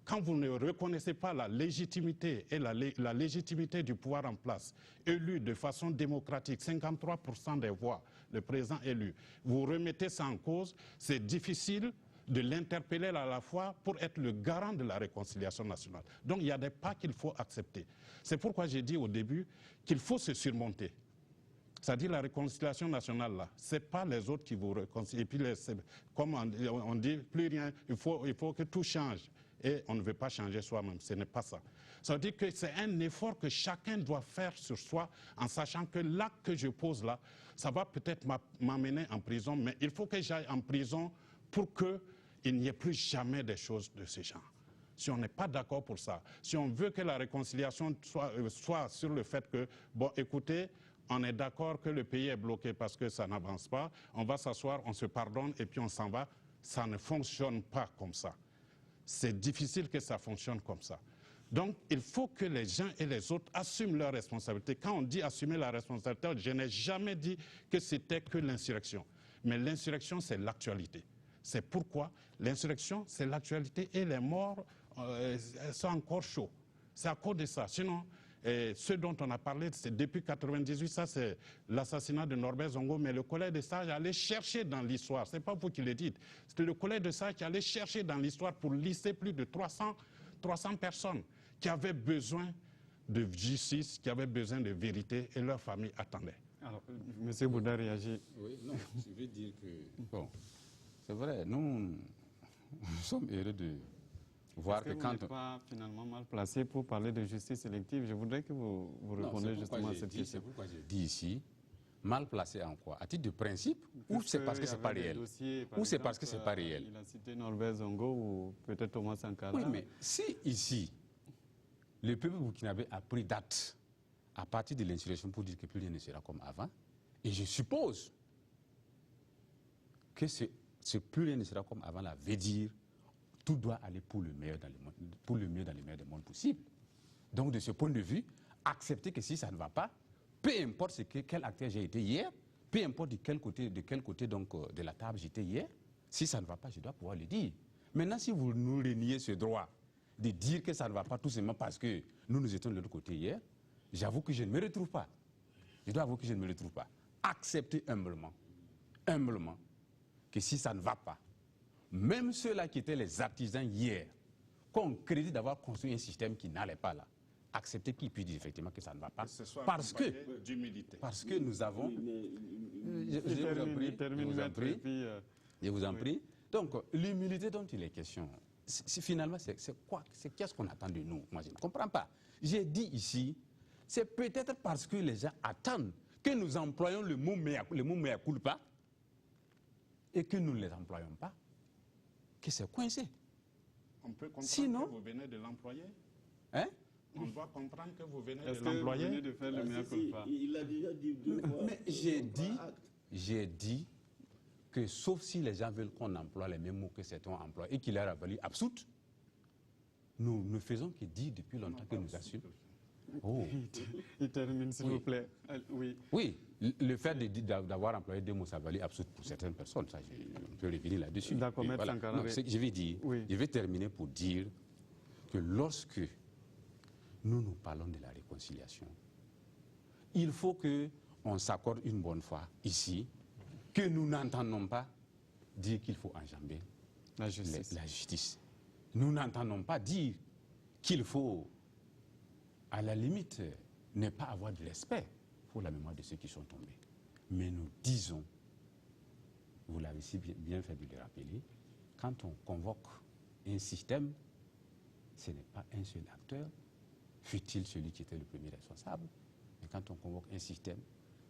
Quand vous ne reconnaissez pas la légitimité et la légitimité du pouvoir en place, élu de façon démocratique, 53% des voix, le président élu, vous remettez ça en cause, c'est difficile de l'interpeller à la fois pour être le garant de la réconciliation nationale. Donc il y a des pas qu'il faut accepter. C'est pourquoi j'ai dit au début qu'il faut se surmonter. C'est-à-dire la réconciliation nationale, là, ce n'est pas les autres qui vous réconcilient. Et puis, comme on dit, plus rien, il faut que tout change. Et on ne veut pas changer soi-même, ce n'est pas ça. Ça veut dire que c'est un effort que chacun doit faire sur soi, en sachant que l'acte que je pose là, ça va peut-être m'amener en prison, mais il faut que j'aille en prison pour qu'il il n'y ait plus jamais des choses de ce genre. Si on n'est pas d'accord pour ça, si on veut que la réconciliation soit sur le fait que, bon, écoutez, on est d'accord que le pays est bloqué parce que ça n'avance pas, on va s'asseoir, on se pardonne et puis on s'en va, ça ne fonctionne pas comme ça. C'est difficile que ça fonctionne comme ça. Donc, il faut que les gens et les autres assument leurs responsabilités. Quand on dit assumer la responsabilité, je n'ai jamais dit que c'était que l'insurrection. Mais l'insurrection, c'est l'actualité. C'est pourquoi l'insurrection, c'est l'actualité et les morts sont encore chauds. C'est à cause de ça. Sinon, ce dont on a parlé, c'est depuis 1998, ça c'est l'assassinat de Norbert Zongo, mais le collège de Sages allait chercher dans l'histoire, ce n'est pas vous qui le dites, c'était le collège de Sages qui allait chercher dans l'histoire pour lister plus de 300 personnes qui avaient besoin de justice, qui avaient besoin de vérité et leur famille attendait. Alors, M. Bouddha réagit. Oui, non, je veux dire que, bon, c'est vrai, nous sommes heureux de voir que quand... Vous n'êtes pas finalement mal placé pour parler de justice sélective. Je voudrais que vous répondiez justement à cette question. C'est pourquoi j'ai dit ici, mal placé en quoi? À titre de principe, ou c'est parce que ce n'est pas réel? Ou c'est parce que ce n'est pas réel? Il a cité Norbert Zongo ou peut-être Thomas Sankara. Oui, mais si ici, le peuple burkinabé a pris date à partir de l'insurrection pour dire que plus rien ne sera comme avant, et je suppose que ce plus rien ne sera comme avant là veut dire tout doit aller pour le meilleur dans le meilleur des mondes possibles. Donc de ce point de vue, accepter que si ça ne va pas, peu importe quel acteur j'ai été hier, peu importe de quel côté donc, de la table j'étais hier, si ça ne va pas, je dois pouvoir le dire. Maintenant, si vous nous reniez ce droit de dire que ça ne va pas tout simplement parce que nous étions de l'autre côté hier, j'avoue que je ne me retrouve pas. Je dois avouer que je ne me retrouve pas. Accepter humblement, que si ça ne va pas, même ceux-là qui étaient les artisans hier, qu'on crédite d'avoir construit un système qui n'allait pas là, accepter qu'ils puissent dire effectivement que ça ne va pas. Parce que nous avons... Je vous en prie. Donc, l'humilité dont il est question, finalement, c'est quoi? Qu'est-ce qu'on attend de nous? Moi, je ne comprends pas. J'ai dit ici, c'est peut-être parce que les gens attendent que nous employions le mot mea culpa et que nous ne les employons pas, que c'est coincé. On peut comprendre Sinon, que vous venez de l'employer. Hein? On doit comprendre que vous venez Est-ce de que l'employer. vous venez de faire le mea culpa? Il a déjà dit deux fois. Mais j'ai dit que sauf si les gens veulent qu'on emploie les mêmes mots que certains emploient et qu'il leur a valu absoute, nous ne faisons que dire depuis longtemps que nous assumons. Oh. Il termine, s'il vous plaît. Oui. Oui, le fait d'avoir employé des mots, ça valait absurde pour certaines personnes. Ça, on peut revenir là-dessus. D'accord, Maître Sankara. Non, je vais terminer pour dire que lorsque nous parlons de la réconciliation, il faut qu'on s'accorde une bonne fois ici, que nous n'entendons pas dire qu'il faut enjamber la justice. Nous n'entendons pas dire qu'il faut, à la limite, ne pas avoir de respect pour la mémoire de ceux qui sont tombés. Mais nous disons, vous l'avez si bien fait de le rappeler, quand on convoque un système, ce n'est pas un seul acteur, fut-il celui qui était le premier responsable, mais quand on convoque un système,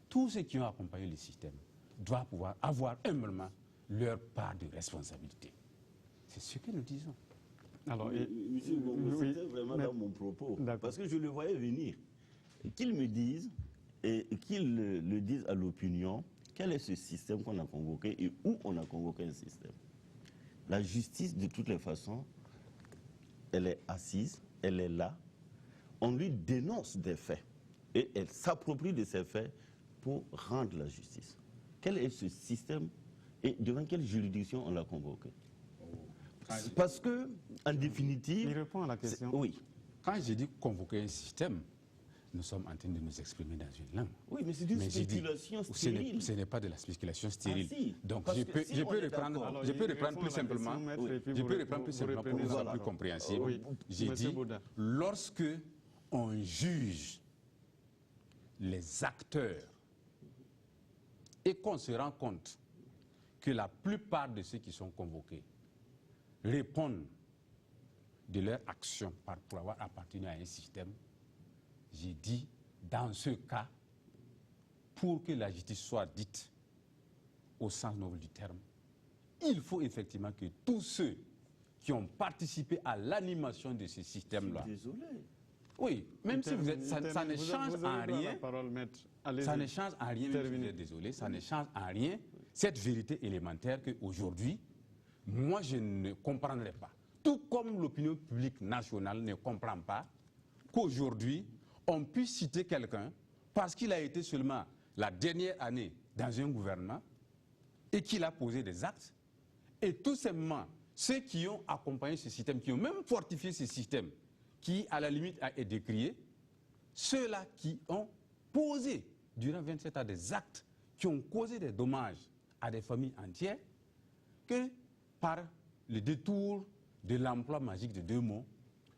tous ceux qui ont accompagné le système doivent pouvoir avoir humblement leur part de responsabilité. C'est ce que nous disons. Alors, Monsieur Bongo, c'était vraiment dans mon propos. Parce que je le voyais venir. Qu'ils me disent, et qu'ils le disent à l'opinion, quel est ce système qu'on a convoqué et où on a convoqué un système. La justice, de toutes les façons, elle est assise, elle est là. On lui dénonce des faits et elle s'approprie de ces faits pour rendre la justice. Quel est ce système et devant quelle juridiction on l'a convoqué? Parce que, en définitive... Il répond à la question. Oui. Quand je dis convoquer un système, nous sommes en train de nous exprimer dans une langue. Oui, mais c'est une spéculation stérile. Ce n'est pas de la spéculation stérile. Ah, si. Donc, Parce je que peux, si je on peux est reprendre, d'accord. je peux reprendre plus simplement. Je peux reprendre plus simplement pour que ce soit plus compréhensible. Oui. J'ai dit, lorsque on juge les acteurs et qu'on se rend compte que la plupart de ceux qui sont convoqués répondent de leur action pour avoir appartenu à un système, j'ai dit, dans ce cas, pour que la justice soit dite au sens noble du terme, il faut effectivement que tous ceux qui ont participé à l'animation de ce système-là... Désolé. Oui, même si vous êtes... Ça ne change en rien... Ça ne change en rien, même si vous êtes désolé, ça ne change en rien cette vérité élémentaire qu'aujourd'hui, moi je ne comprendrai pas. Tout comme l'opinion publique nationale ne comprend pas qu'aujourd'hui, on puisse citer quelqu'un parce qu'il a été seulement la dernière année dans un gouvernement et qu'il a posé des actes, et tout simplement, ceux qui ont accompagné ce système, qui ont même fortifié ce système, qui à la limite a été décrié, ceux-là qui ont posé durant 27 ans des actes qui ont causé des dommages à des familles entières, que par le détour de l'emploi magique de 2 mots,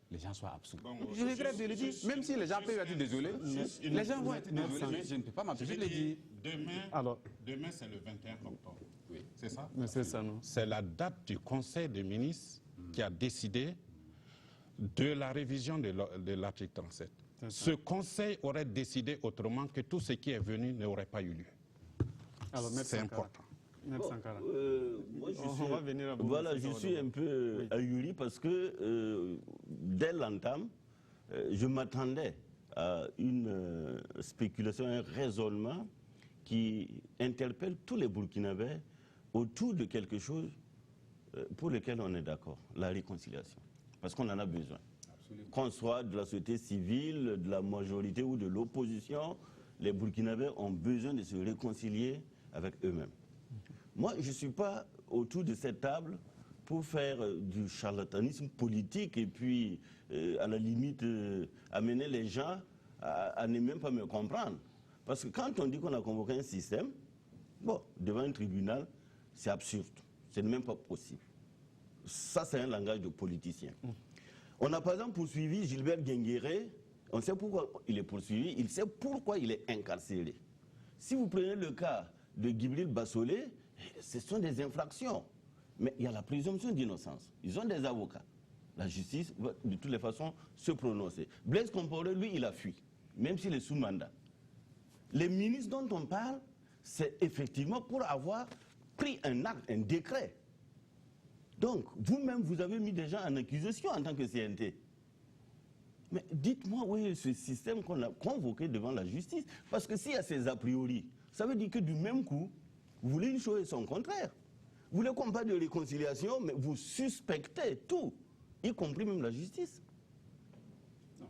les gens soient absous. Bon, je regrette de le dire, même si les gens peuvent être désolés, les gens vont être désolés, mais je ne peux pas m'empêcher de le dire. Demain c'est le 21 octobre, oui. C'est ça? C'est ça, non? C'est la date du Conseil des ministres qui a décidé de la révision de l'article 37. Ce Conseil aurait décidé autrement que tout ce qui est venu n'aurait pas eu lieu. C'est important. Bon, moi, on va venir à vous. Voilà, je suis un peu ahuri parce que dès l'entame, je m'attendais à une spéculation, un raisonnement qui interpelle tous les Burkinabés autour de quelque chose pour lequel on est d'accord, la réconciliation. Parce qu'on en a besoin. Qu'on soit de la société civile, de la majorité ou de l'opposition, les Burkinabés ont besoin de se réconcilier avec eux-mêmes. Moi, je ne suis pas autour de cette table pour faire du charlatanisme politique et puis, à la limite, amener les gens à ne même pas me comprendre. Parce que quand on dit qu'on a convoqué un système, bon, devant un tribunal, c'est absurde. C'est même pas possible. Ça, c'est un langage de politicien. On a par exemple poursuivi Gilbert Guinguéré. On sait pourquoi il est poursuivi, il sait pourquoi il est incarcéré. Si vous prenez le cas de Djibril Bassolé, ce sont des infractions. Mais il y a la présomption d'innocence. Ils ont des avocats. La justice va de toutes les façons se prononcer. Blaise Compaoré, lui, il a fui, même s'il est sous mandat. Les ministres dont on parle, c'est effectivement pour avoir pris un acte, un décret. Donc, vous-même, vous avez mis des gens en accusation en tant que CNT. Mais dites-moi où est ce système qu'on a convoqué devant la justice. Parce que s'il y a ces a priori, ça veut dire que du même coup, vous voulez une chose et son contraire. Vous voulez qu'on parle de réconciliation, mais vous suspectez tout, y compris même la justice. Non.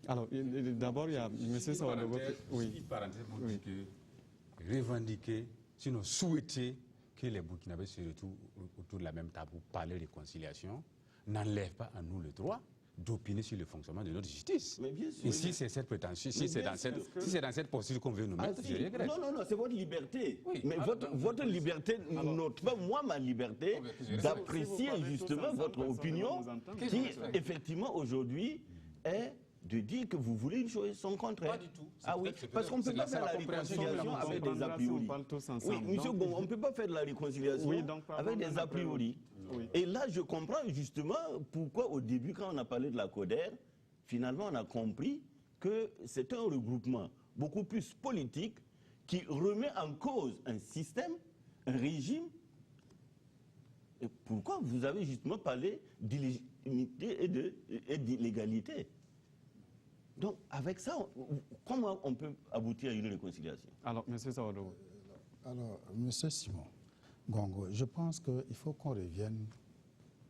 Alors, d'abord, il y a M. Sawadogo. Oui. Une parenthèse pour dire que revendiquer, sinon souhaiter que les Burkinabés se retrouvent autour de la même table pour parler de réconciliation, n'enlève pas à nous le droit d'opiner sur le fonctionnement de notre justice. Mais bien sûr. Et si c'est cette prétention, si c'est dans cette posture qu'on veut nous mettre, je regrette. Non, c'est votre liberté. Oui. Mais votre liberté n'ôte pas, moi, ma liberté d'apprécier justement votre opinion qui, effectivement, aujourd'hui, est de dire que vous voulez une chose sans contraire. Pas du tout. Ah oui, parce qu'on ne peut pas faire la réconciliation avec des a priori. Oui, monsieur Gongo, on ne peut pas faire de la réconciliation avec des a priori. Oui. Et là, je comprends justement pourquoi au début, quand on a parlé de la CODER, finalement, on a compris que c'est un regroupement beaucoup plus politique qui remet en cause un système, un régime. Et pourquoi vous avez justement parlé d'illégitimité et d'illégalité? Donc, avec ça, comment on peut aboutir à une réconciliation? Alors, M. Sawadogo. Alors, M. Simon Gongo, je pense qu'il faut qu'on revienne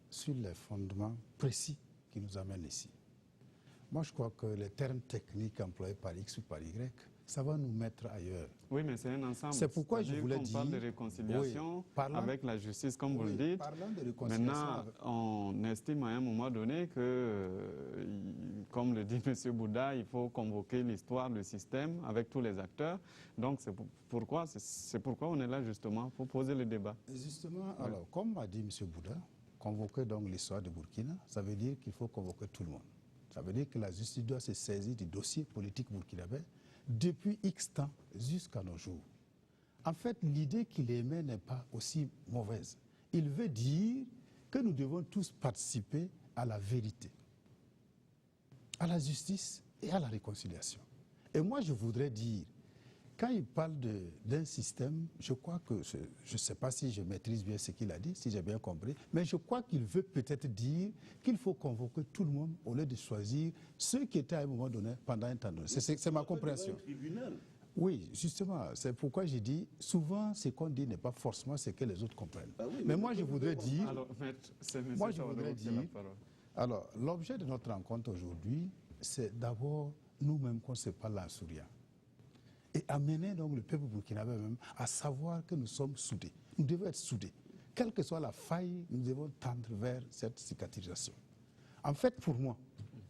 sur les fondements précis qui nous amènent ici. Moi, je crois que les termes techniques employés par X ou par Y, ça va nous mettre ailleurs. Oui, mais c'est un ensemble. C'est pourquoi je voulais dire... On parle de réconciliation avec la justice, comme vous le dites. De réconciliation. Maintenant, on estime à un moment donné que, comme le dit M. Bouddha, il faut convoquer l'histoire, le système, avec tous les acteurs. Donc, c'est pourquoi on est là, justement, pour poser le débat. Justement, alors, comme a dit M. Bouddha, convoquer donc l'histoire de Burkina, ça veut dire qu'il faut convoquer tout le monde. Ça veut dire que la justice doit se saisir du dossier politique burkinabé depuis X temps jusqu'à nos jours. En fait, l'idée qu'il émet n'est pas aussi mauvaise. Il veut dire que nous devons tous participer à la vérité, à la justice et à la réconciliation. Et moi, je voudrais dire quand il parle d'un système, je crois que, je ne sais pas si je maîtrise bien ce qu'il a dit, si j'ai bien compris, mais je crois qu'il veut peut-être dire qu'il faut convoquer tout le monde au lieu de choisir ceux qui étaient à un moment donné, pendant un temps donné. C'est ma compréhension. Oui, justement, c'est pourquoi j'ai dit, souvent, ce qu'on dit n'est pas forcément ce que les autres comprennent. Ah oui, mais moi, je voudrais dire... Alors, alors, l'objet de notre rencontre aujourd'hui, c'est d'abord nous-mêmes qu'on se parle en souriant. Et amener donc le peuple burkinabé même à savoir que nous sommes soudés. Nous devons être soudés. Quelle que soit la faille, nous devons tendre vers cette cicatrisation. En fait, pour moi,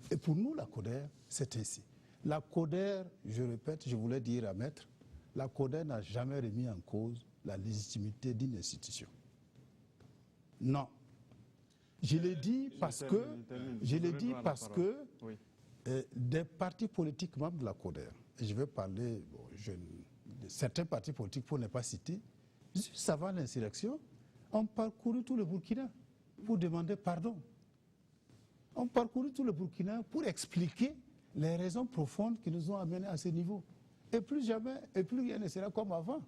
et pour nous, la CODER, c'est ainsi. La CODER, je répète, je voulais dire à Maître, la CODER n'a jamais remis en cause la légitimité d'une institution. Non. Je l'ai dit parce que, des partis politiques membres de la CODER, et je vais parler de certains partis politiques pour ne pas citer, juste avant l'insurrection, ont parcouru tout le Burkina pour demander pardon. On parcouru tout le Burkina pour expliquer les raisons profondes qui nous ont amenés à ce niveau. Et plus jamais, et plus rien ne sera comme avant.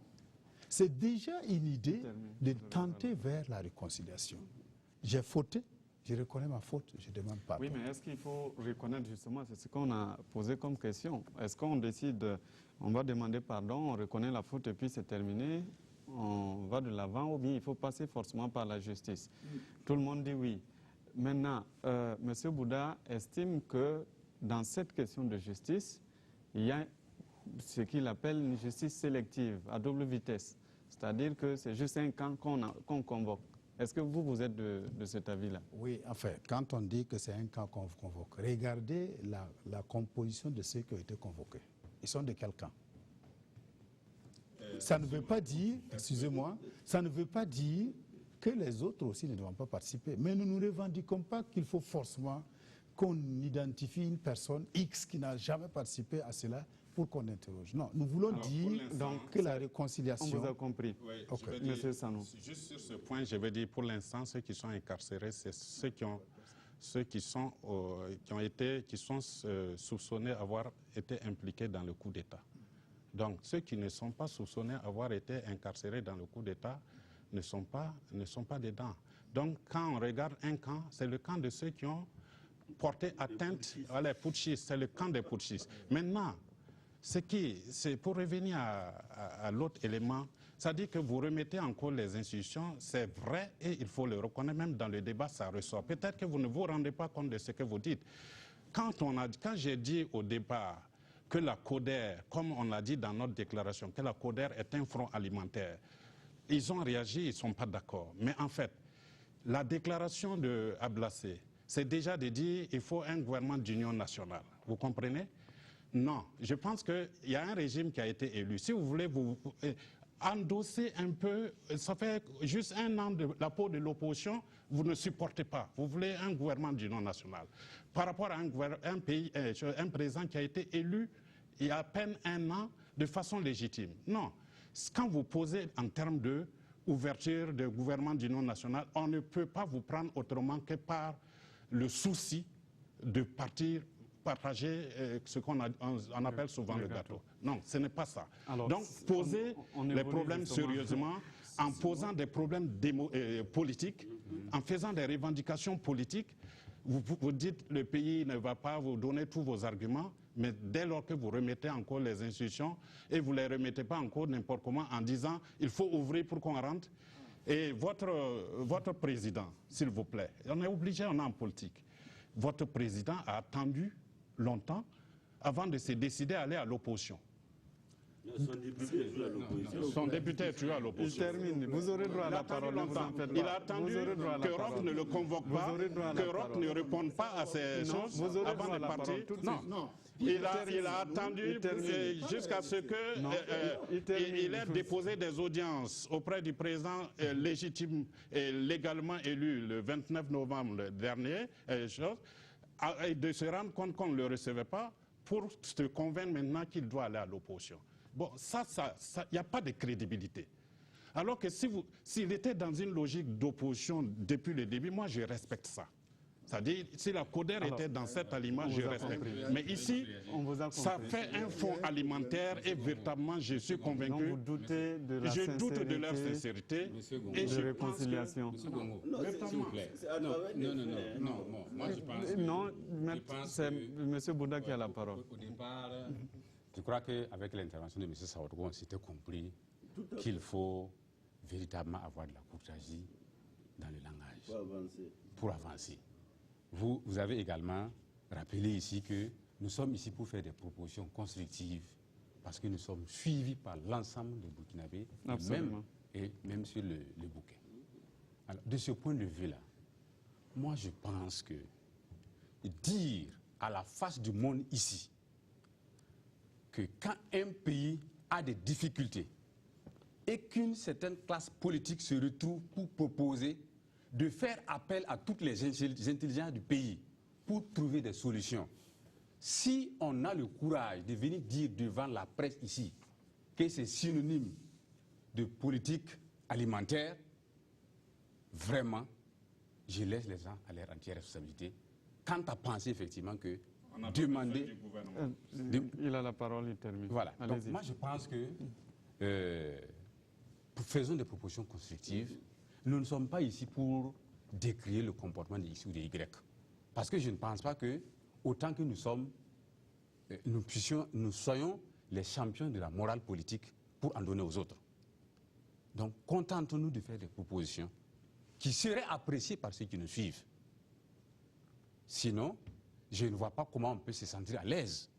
C'est déjà une idée de tenter vers la réconciliation. J'ai fauté, je reconnais ma faute, je demande pardon. Oui, mais est-ce qu'il faut reconnaître justement, c'est ce qu'on a posé comme question. Est-ce qu'on décide, on va demander pardon, on reconnaît la faute et puis c'est terminé, on va de l'avant, ou bien il faut passer forcément par la justice? Tout le monde dit oui. Maintenant, M. Bouddha estime que dans cette question de justice, il y a ce qu'il appelle une justice sélective, à double vitesse. C'est-à-dire que c'est juste un camp qu'on convoque. Est-ce que vous êtes de cet avis-là? Oui, enfin, quand on dit que c'est un camp qu'on convoque, regardez la composition de ceux qui ont été convoqués. Ils sont de quel camp? Ça ne veut pas dire, excusez-moi, ça ne veut pas dire que les autres aussi ne doivent pas participer. Mais nous ne revendiquons pas qu'il faut forcément qu'on identifie une personne X qui n'a jamais participé à cela pour qu'on interroge. Non, nous voulons dire que la réconciliation... On vous a compris. Oui, okay. Monsieur Sanou. Juste sur ce point, je veux dire, pour l'instant, ceux qui sont incarcérés, c'est ceux qui sont soupçonnés d'avoir été impliqués dans le coup d'État. Donc, ceux qui ne sont pas soupçonnés d'avoir été incarcérés dans le coup d'État ne sont pas dedans. Donc, quand on regarde un camp, c'est le camp de ceux qui ont porté atteinte à les putschistes, c'est le camp des putschistes. Maintenant, c'est pour revenir à l'autre élément, c'est-à-dire que vous remettez en cause les institutions, c'est vrai et il faut le reconnaître, même dans le débat, ça ressort. Peut-être que vous ne vous rendez pas compte de ce que vous dites. Quand j'ai dit au départ que la CODER, comme on l'a dit dans notre déclaration, que la CODER est un front alimentaire, ils ont réagi, ils ne sont pas d'accord. Mais en fait, la déclaration de Ablassé, c'est déjà de dire qu'il faut un gouvernement d'union nationale. Vous comprenez? Non. Je pense qu'il y a un régime qui a été élu. Si vous voulez vous endosser un peu, ça fait juste un an de la peau de l'opposition, vous ne supportez pas. Vous voulez un gouvernement d'union nationale. Par rapport à un président qui a été élu il y a à peine un an de façon légitime. Non. Quand vous posez en termes d'ouverture de gouvernement d'union nationale, on ne peut pas vous prendre autrement que par le souci de partager ce qu'on appelle souvent le gâteau. Non, ce n'est pas ça. Alors, donc, posez les problèmes sérieusement, en posant des problèmes politiques, en faisant des revendications politiques. Vous dites le pays ne va pas, vous donner tous vos arguments, mais dès lors que vous remettez en cause les institutions et vous ne les remettez pas en cause n'importe comment en disant il faut ouvrir pour qu'on rentre. Et votre président, s'il vous plaît, on est obligé, on est en politique. Votre président a attendu longtemps avant de se décider à aller à l'opposition. Son député est toujours à l'opposition. Il termine. Vous aurez droit à la parole. Il a attendu que Roch ne le convoque pas, que Roch ne réponde pas à ces choses avant de partir. Non. Il a attendu jusqu'à ce qu'il ait déposé des audiences auprès du président légitime et légalement élu le 29 novembre dernier, et de se rendre compte qu'on ne le recevait pas pour se convaincre maintenant qu'il doit aller à l'opposition. Bon, il n'y a pas de crédibilité. Alors que s'il était dans une logique d'opposition depuis le début, moi je respecte ça. C'est-à-dire, si la CODER était dans cet aliment, je respecte. Mais ici, ça fait un fonds alimentaire et véritablement, je suis convaincu, donc vous doutez de la je doute de leur sincérité et de réconciliation. Monsieur Gongo, s'il vous plaît. Non, moi je pense Non, c'est que, M. Bouddha qui a la parole. Au départ, je crois qu'avec l'intervention de M. Saouadou, on s'était compris qu'il faut véritablement avoir de la courtoisie dans le langage pour avancer. Vous avez également rappelé ici que nous sommes ici pour faire des propositions constructives parce que nous sommes suivis par l'ensemble des Burkinabés et même sur le bouquet. Alors, de ce point de vue-là, moi je pense que dire à la face du monde ici que quand un pays a des difficultés et qu'une certaine classe politique se retrouve pour proposer de faire appel à toutes les intelligences du pays pour trouver des solutions. Si on a le courage de venir dire devant la presse ici que c'est synonyme de politique alimentaire, vraiment, je laisse les gens à leur entière responsabilité. Quant à penser effectivement que demander... Il a la parole, il termine. Voilà. Donc moi je pense que faisons des propositions constructives. Nous ne sommes pas ici pour décrire le comportement de X ou de Y. Parce que je ne pense pas que, autant que nous sommes, nous soyons les champions de la morale politique pour en donner aux autres. Donc, contentons-nous de faire des propositions qui seraient appréciées par ceux qui nous suivent. Sinon, je ne vois pas comment on peut se sentir à l'aise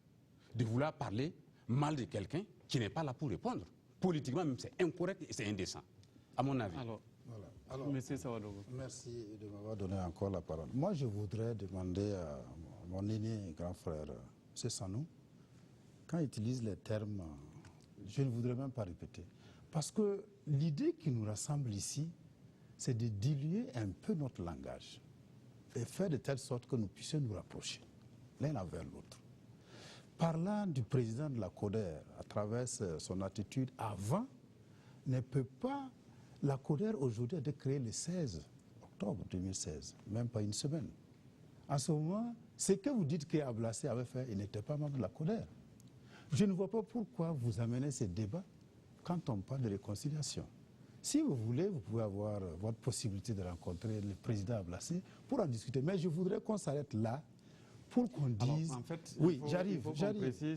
de vouloir parler mal de quelqu'un qui n'est pas là pour répondre. Politiquement, même, c'est incorrect et c'est indécent, à mon avis. Alors, Monsieur Saouadou. Merci de m'avoir donné encore la parole. Moi, je voudrais demander à mon aîné grand frère, M. Sanou, quand il utilise les termes, je ne voudrais même pas répéter. Parce que l'idée qui nous rassemble ici, c'est de diluer un peu notre langage et faire de telle sorte que nous puissions nous rapprocher l'un envers l'autre. Parlant du président de la CODER à travers son attitude avant, ne peut pas, la CODER aujourd'hui a été créée le 16 octobre 2016, même pas une semaine. En ce moment, ce que vous dites qu'Ablassé avait fait, il n'était pas membre de la CODER. Je ne vois pas pourquoi vous amenez ces débats quand on parle de réconciliation. Si vous voulez, vous pouvez avoir votre possibilité de rencontrer le président Ablassé pour en discuter. Mais je voudrais qu'on s'arrête là pour qu'on dise... Alors, en fait, oui, j'arrive.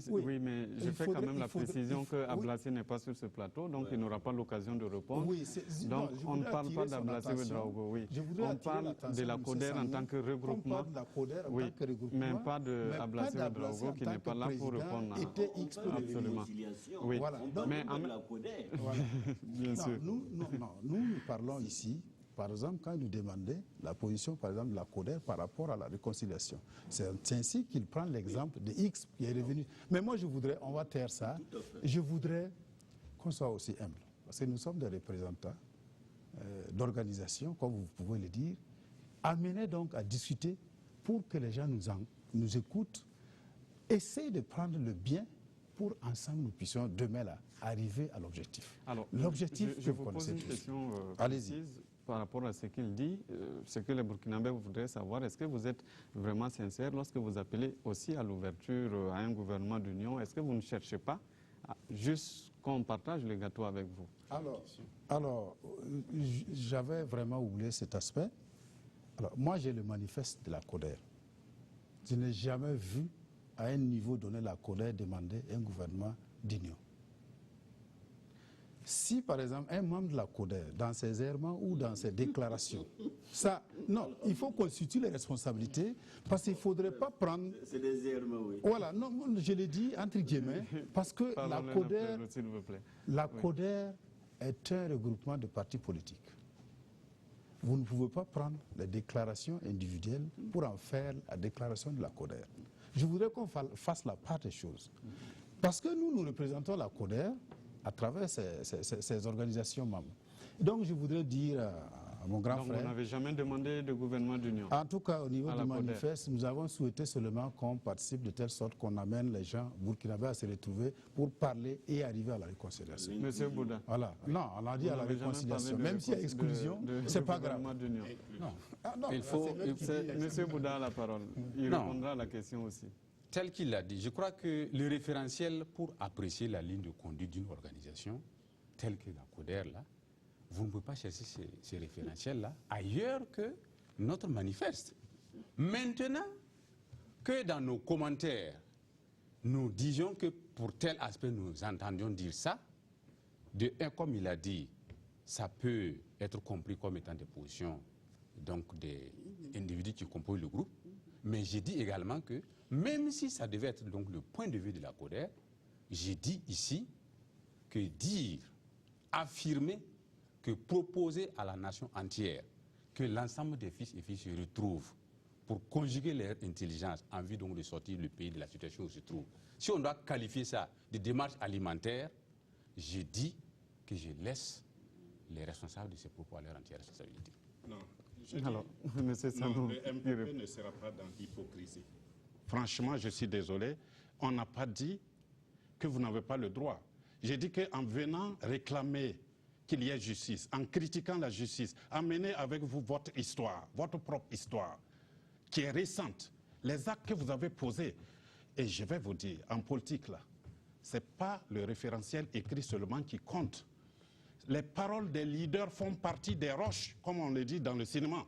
Oui, mais je fais quand même la précision qu'Ablassé n'est pas sur ce plateau, donc il n'aura pas l'occasion de répondre. Oui, donc on ne parle pas d'Ablassé Ouedraogo, oui. On parle de la CODER en tant que regroupement, oui, mais pas d'Ablassé Ouedraogo qui n'est pas là pour répondre. Absolument. Oui, mais la CODER. bien sûr. Nous parlons ici. Par exemple, quand il nous demandait la position, par exemple, de la CODER par rapport à la réconciliation. C'est ainsi qu'il prend l'exemple de X qui est revenu. Mais moi, on va taire ça. Je voudrais qu'on soit aussi humble. Parce que nous sommes des représentants d'organisations, comme vous pouvez le dire. Amenez donc à discuter pour que les gens nous écoutent. Essayez de prendre le bien pour ensemble nous puissions demain là, arriver à l'objectif. Alors, l'objectif, je vous pose une question précise par rapport à ce qu'il dit, ce que les Burkinabés voudraient savoir. Est-ce que vous êtes vraiment sincère lorsque vous appelez aussi à l'ouverture à un gouvernement d'union? Est-ce que vous ne cherchez pas juste qu'on partage le gâteau avec vous? Alors j'avais vraiment oublié cet aspect. Alors, moi, j'ai le manifeste de la CODER. Je n'ai jamais vu, à un niveau donné, la CODER demander un gouvernement d'union. Si, par exemple, un membre de la CODER, dans ses errements ou dans ses déclarations, non, il faut constituer les responsabilités, parce qu'il ne faudrait pas prendre... C'est des errements, oui. Voilà, non, je l'ai dit entre guillemets, parce que la CODER est un regroupement de partis politiques. Vous ne pouvez pas prendre les déclarations individuelles pour en faire la déclaration de la CODER. Je voudrais qu'on fasse la part des choses. Parce que nous représentons la CODER à travers ces organisations membres. Donc je voudrais dire à mon grand Donc frère. vous n'avez jamais demandé de gouvernement d'union? En tout cas, au niveau la du CODER. manifeste, nous avons souhaité seulement qu'on participe de telle sorte qu'on amène les gens burkinabés à se retrouver pour parler et arriver à la réconciliation. Monsieur Bouddha. Voilà. Non, on a dit Vous à la n'avez jamais réconciliation. parlé de Même s'il y a exclusion, c'est pas grave. gouvernement d'union. Non. Ah, non, Il faut- c'est même qui dit Monsieur Bouddha a la parole. Il Non. répondra à la question aussi. Tel qu'il l'a dit, je crois que le référentiel pour apprécier la ligne de conduite d'une organisation, telle que la CODER, là, vous ne pouvez pas chercher ces référentiels-là ailleurs que notre manifeste. Maintenant que dans nos commentaires, nous disions que pour tel aspect, nous entendions dire ça, de un, comme il a dit, ça peut être compris comme étant des positions donc des individus qui composent le groupe, mais j'ai dit également que même si ça devait être donc le point de vue de la CODER, j'ai dit ici que dire, affirmer, que proposer à la nation entière que l'ensemble des fils et filles se retrouvent pour conjuguer leur intelligence en vue donc de sortir le pays de la situation où se trouve. Si on doit qualifier ça de démarche alimentaire, je dis que je laisse les responsables de ces propos à leur entière responsabilité. Non, Alors, monsieur non, Sandou, le MPP ne sera pas dans l'hypocrisie. Franchement, je suis désolé, on n'a pas dit que vous n'avez pas le droit. J'ai dit qu'en venant réclamer qu'il y ait justice, en critiquant la justice, amenez avec vous votre histoire, votre propre histoire, qui est récente, les actes que vous avez posés. Et je vais vous dire, en politique, là, ce n'est pas le référentiel écrit seulement qui compte. Les paroles des leaders font partie des roches, comme on le dit dans le cinéma.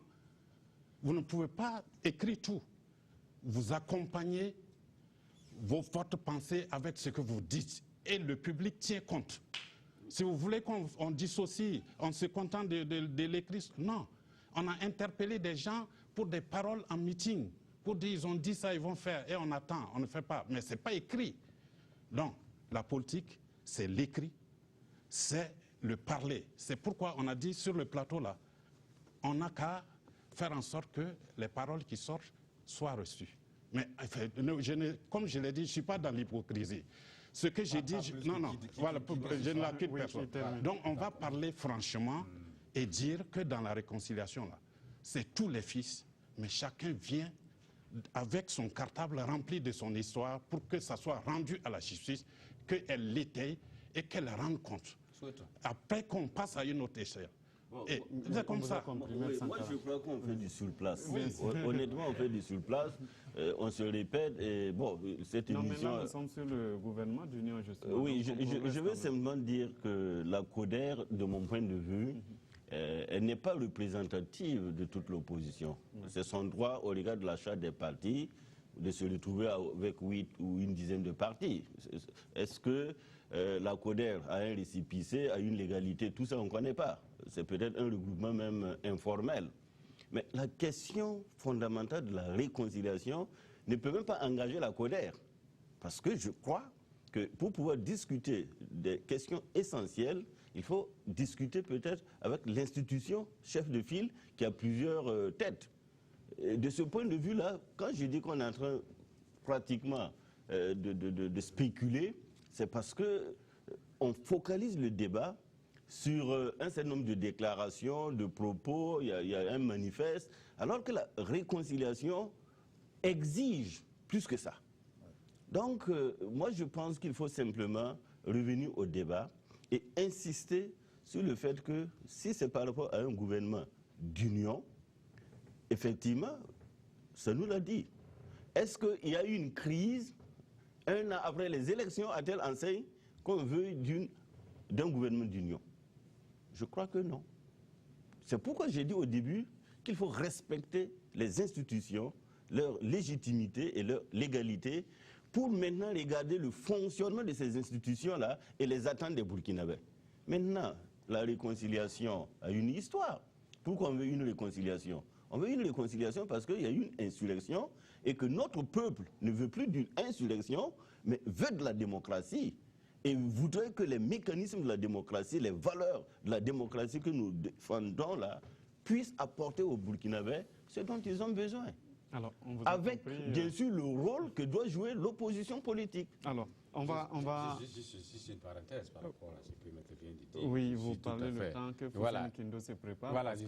Vous ne pouvez pas écrire tout. Vous accompagnez votre pensée avec ce que vous dites. Et le public tient compte. Si vous voulez qu'on dissocie, on se contente de l'écrire, non. On a interpellé des gens pour des paroles en meeting, pour dire ils ont dit ça, ils vont faire, et on attend, on ne fait pas. Mais ce n'est pas écrit. Donc, la politique, c'est l'écrit, c'est le parler. C'est pourquoi on a dit sur le plateau là, on n'a qu'à faire en sorte que les paroles qui sortent soient reçues. Mais enfin, comme je l'ai dit, je ne suis pas dans l'hypocrisie. Ce que j'ai dit, voilà, je ne l'accuse personne. Donc on va parler franchement et dire que dans la réconciliation là, c'est tous les fils, mais chacun vient avec son cartable rempli de son histoire pour que ça soit rendu à la justice, qu'elle l'étaye et qu'elle rende compte. Après qu'on passe à une autre échelle. Bon, et c'est comme ça. Oui, moi, je crois qu'on fait du surplace. Honnêtement, on fait du surplace. On se répète. Et bon, cette non, émission. maintenant, nous sommes sur le gouvernement d'union, justement. Oui, je veux simplement dire que la CODER, de mon point de vue, elle n'est pas représentative de toute l'opposition. C'est son droit, au regard de l'achat des partis, de se retrouver avec 8 ou une dizaine de partis. Est-ce que la CODER a un récépissé, a une légalité? Tout ça, on ne connaît pas. C'est peut-être un regroupement même informel. Mais la question fondamentale de la réconciliation ne peut même pas engager la CODER. Parce que je crois que pour pouvoir discuter des questions essentielles, il faut discuter peut-être avec l'institution chef de file qui a plusieurs têtes. Et de ce point de vue-là, quand je dis qu'on est en train pratiquement de spéculer, c'est parce qu'on focalise le débat sur un certain nombre de déclarations, de propos, il y a un manifeste, alors que la réconciliation exige plus que ça. Donc, moi, je pense qu'il faut simplement revenir au débat et insister sur le fait que si c'est par rapport à un gouvernement d'union, effectivement, ça nous l'a dit. Est-ce qu'il y a eu une crise un an après les élections à telle enseigne qu'on veut d'un gouvernement d'union? Je crois que non. C'est pourquoi j'ai dit au début qu'il faut respecter les institutions, leur légitimité et leur légalité, pour maintenant regarder le fonctionnement de ces institutions-là et les attentes des Burkinabés. Maintenant, la réconciliation a une histoire. Pourquoi on veut une réconciliation? On veut une réconciliation parce qu'il y a eu une insurrection et que notre peuple ne veut plus d'une insurrection, mais veut de la démocratie. Et voudrait que les mécanismes de la démocratie, les valeurs de la démocratie que nous défendons là, puissent apporter aux Burkinabés ce dont ils ont besoin. Alors, on vous a avec, compris, bien sûr, le rôle que doit jouer l'opposition politique. Alors, On va... Juste une parenthèse par rapport à ce que M. vient de dire. Oui, vous parlez le temps que Foussine Kindo se prépare. Voilà, parce je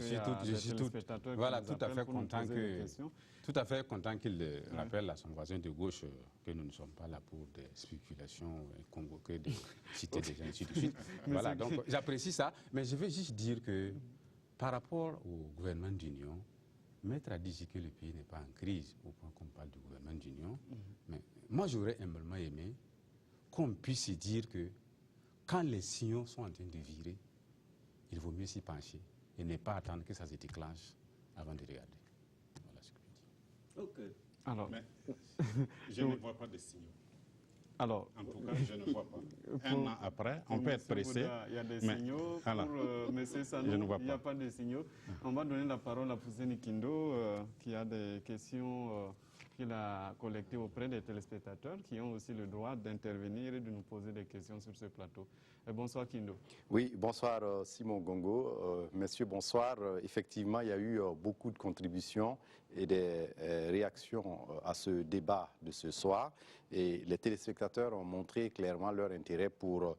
suis tout à fait content qu'il rappelle à son voisin de gauche que nous ne sommes pas là pour des spéculations et convoquer des cités des gens ainsi de suite. Voilà, donc j'apprécie ça, mais je veux juste dire que par rapport au gouvernement d'union, Maître a dit que le pays n'est pas en crise au point qu'on parle du gouvernement d'union, mais moi j'aurais humblement aimé qu'on puisse se dire que quand les signaux sont en train de virer, il vaut mieux s'y pencher et ne pas attendre que ça se déclenche avant de regarder. Voilà ce que je dis. Ok. Alors, mais je ne vois pas de signaux. Alors, en tout cas, je ne vois pas. Un an après, on peut être pressé. Il y a des signaux. Pour M. Sanou, il n'y a pas de signaux. On va donner la parole à Foussine Kindo, qui a des questions qu'il a collectées auprès des téléspectateurs, qui ont aussi le droit d'intervenir et de nous poser des questions sur ce plateau. Bonsoir Kindo. Oui, bonsoir Simon Gongo. Messieurs, bonsoir. Effectivement, il y a eu beaucoup de contributions et des réactions à ce débat de ce soir. Et les téléspectateurs ont montré clairement leur intérêt pour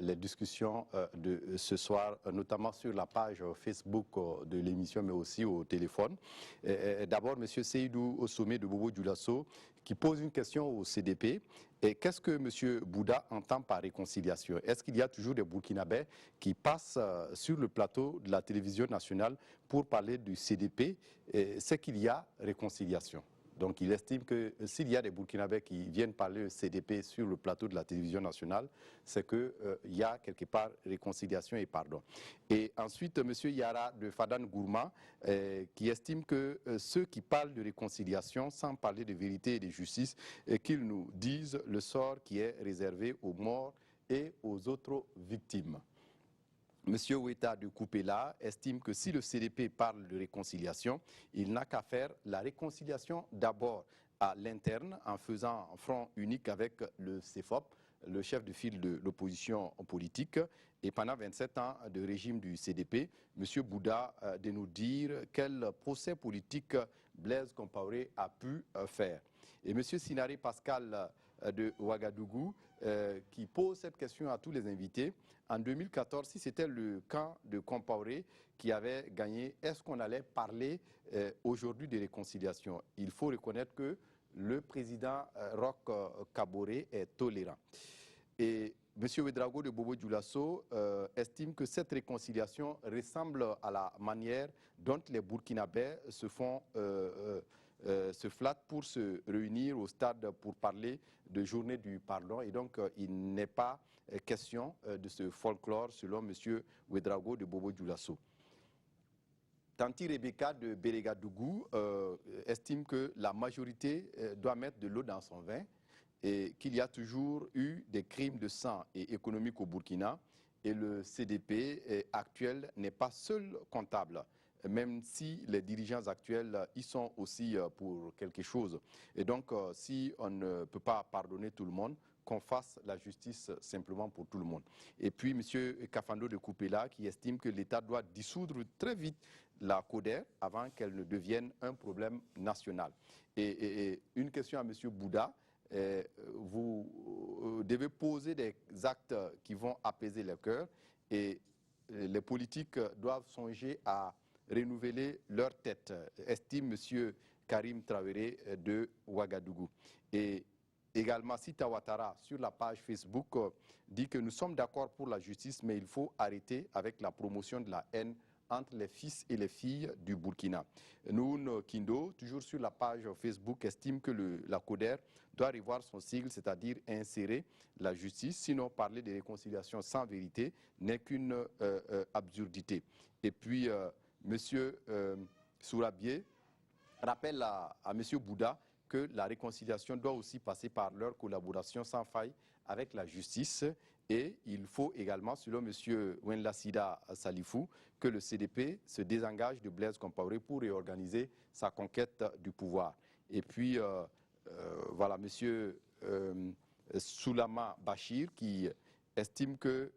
les discussions de ce soir, notamment sur la page Facebook de l'émission, mais aussi au téléphone. D'abord, M. Seydou au sommet de Bobo Dioulasso, qui pose une question au CDP. Et qu'est-ce que M. Bouddha entend par réconciliation? Est-ce qu'il y a toujours des Burkinabés qui passent sur le plateau de la télévision nationale pour parler du CDP? C'est qu'il y a réconciliation. Donc il estime que s'il y a des Burkinabés qui viennent parler au CDP sur le plateau de la télévision nationale, c'est qu'il y a quelque part réconciliation et pardon. Et ensuite, M. Yara de Fadan Gourma, qui estime que ceux qui parlent de réconciliation sans parler de vérité et de justice, qu'ils nous disent le sort qui est réservé aux morts et aux autres victimes. M. Ouetta de Koupela estime que si le CDP parle de réconciliation, il n'a qu'à faire la réconciliation d'abord à l'interne en faisant front unique avec le CEFOP, le chef de file de l'opposition politique. Et pendant 27 ans de régime du CDP, M. Bouddha de nous dire quel procès politique Blaise Compaoré a pu faire. Et M. Sinari Pascal de Ouagadougou, qui pose cette question à tous les invités. En 2014, si c'était le camp de Compaoré qui avait gagné, est-ce qu'on allait parler aujourd'hui de réconciliation? Il faut reconnaître que le président Roch Kaboré est tolérant. Et M. Ouedraogo de Bobo Dioulasso estime que cette réconciliation ressemble à la manière dont les Burkinabés se flattent pour se réunir au stade pour parler de journée du pardon. Et donc, il n'est pas question de ce folklore, selon M. Ouedraogo de Bobo Dioulasso. Tanti Rebecca de Bérégadougou estime que la majorité doit mettre de l'eau dans son vin et qu'il y a toujours eu des crimes de sang et économiques au Burkina. Et le CDP actuel n'est pas seul comptable, même si les dirigeants actuels y sont aussi pour quelque chose. Et donc, si on ne peut pas pardonner tout le monde, qu'on fasse la justice simplement pour tout le monde. Et puis, M. Kafando de Koupela, qui estime que l'État doit dissoudre très vite la CODER avant qu'elle ne devienne un problème national. Et une question à M. Bouddha. Vous devez poser des actes qui vont apaiser le cœur et les politiques doivent songer à renouveler leur tête, estime M. Karim Traoré de Ouagadougou. Et également, Sita Ouattara, sur la page Facebook, dit que nous sommes d'accord pour la justice, mais il faut arrêter avec la promotion de la haine entre les fils et les filles du Burkina. Noun Kindo, toujours sur la page Facebook, estime que la CODER doit revoir son sigle, c'est-à-dire insérer la justice, sinon parler de réconciliation sans vérité n'est qu'une absurdité. Et puis, M. Sourabié rappelle à M. Bouddha que la réconciliation doit aussi passer par leur collaboration sans faille avec la justice. Et il faut également, selon M. Wenlasida Salifou, que le CDP se désengage de Blaise Compaoré pour réorganiser sa conquête du pouvoir. Et puis, voilà, M. Soulama Bachir qui estime que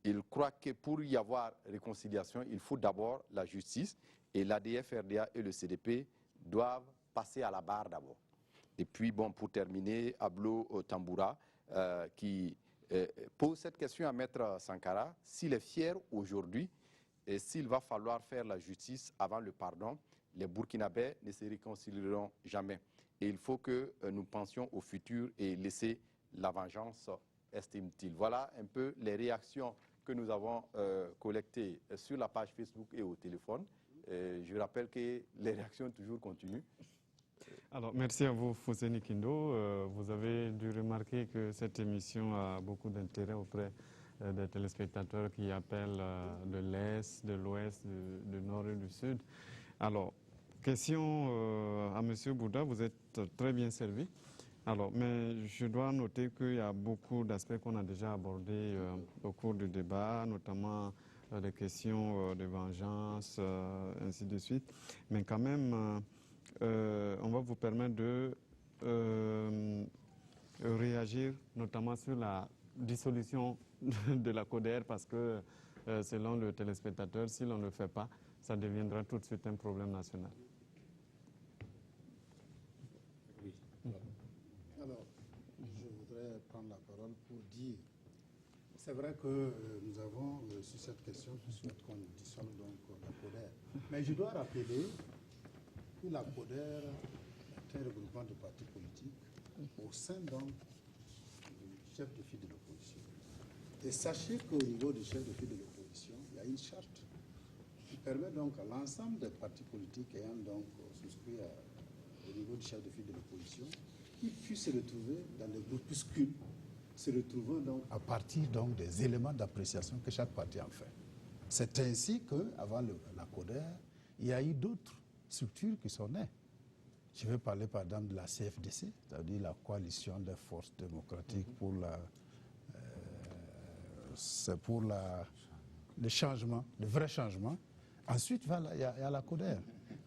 il croit que pour y avoir réconciliation, il faut d'abord la justice et l'ADF, RDA et le CDP doivent passer à la barre d'abord. Et puis, bon, pour terminer, Ablo Tamboura, qui pose cette question à Maître Sankara, s'il est fier aujourd'hui et s'il va falloir faire la justice avant le pardon, les Burkinabés ne se réconcilieront jamais. Et il faut que nous pensions au futur et laisser la vengeance, estime-t-il. Voilà un peu les réactions que nous avons collectées sur la page Facebook et au téléphone. Je rappelle que les réactions toujours continuent. Alors, merci à vous, Fousseni Kindo. Vous avez dû remarquer que cette émission a beaucoup d'intérêt auprès des téléspectateurs qui appellent de l'Est, de l'Ouest, du Nord et du Sud. Alors, question à M. Bouddha, vous êtes très bien servi. Alors, mais je dois noter qu'il y a beaucoup d'aspects qu'on a déjà abordés au cours du débat, notamment les questions de vengeance, ainsi de suite. Mais quand même, on va vous permettre de réagir notamment sur la dissolution de la CODER parce que, selon le téléspectateur, si l'on ne le fait pas, ça deviendra tout de suite un problème national. Oui. Alors, je voudrais prendre la parole pour dire, c'est vrai que nous avons, sur cette question, je souhaite qu'on dissolve donc la CODER. Mais je dois rappeler que la CODER est un regroupement de partis politiques au sein donc du chef de file de l'opposition. Et sachez qu'au niveau du chef de file de l'opposition, il y a une charte qui permet donc à l'ensemble des partis politiques ayant donc souscrit au niveau du chef de file de l'opposition qu'ils puissent se retrouver dans des groupuscules, se retrouvant donc à partir donc des éléments d'appréciation que chaque parti en fait. C'est ainsi qu'avant la CODER, il y a eu d'autres structures qui sont nées. Je vais parler par exemple de la CFDC, c'est-à-dire la coalition des forces démocratiques pour le changement, le vrai changement. Ensuite, il y a la CODER.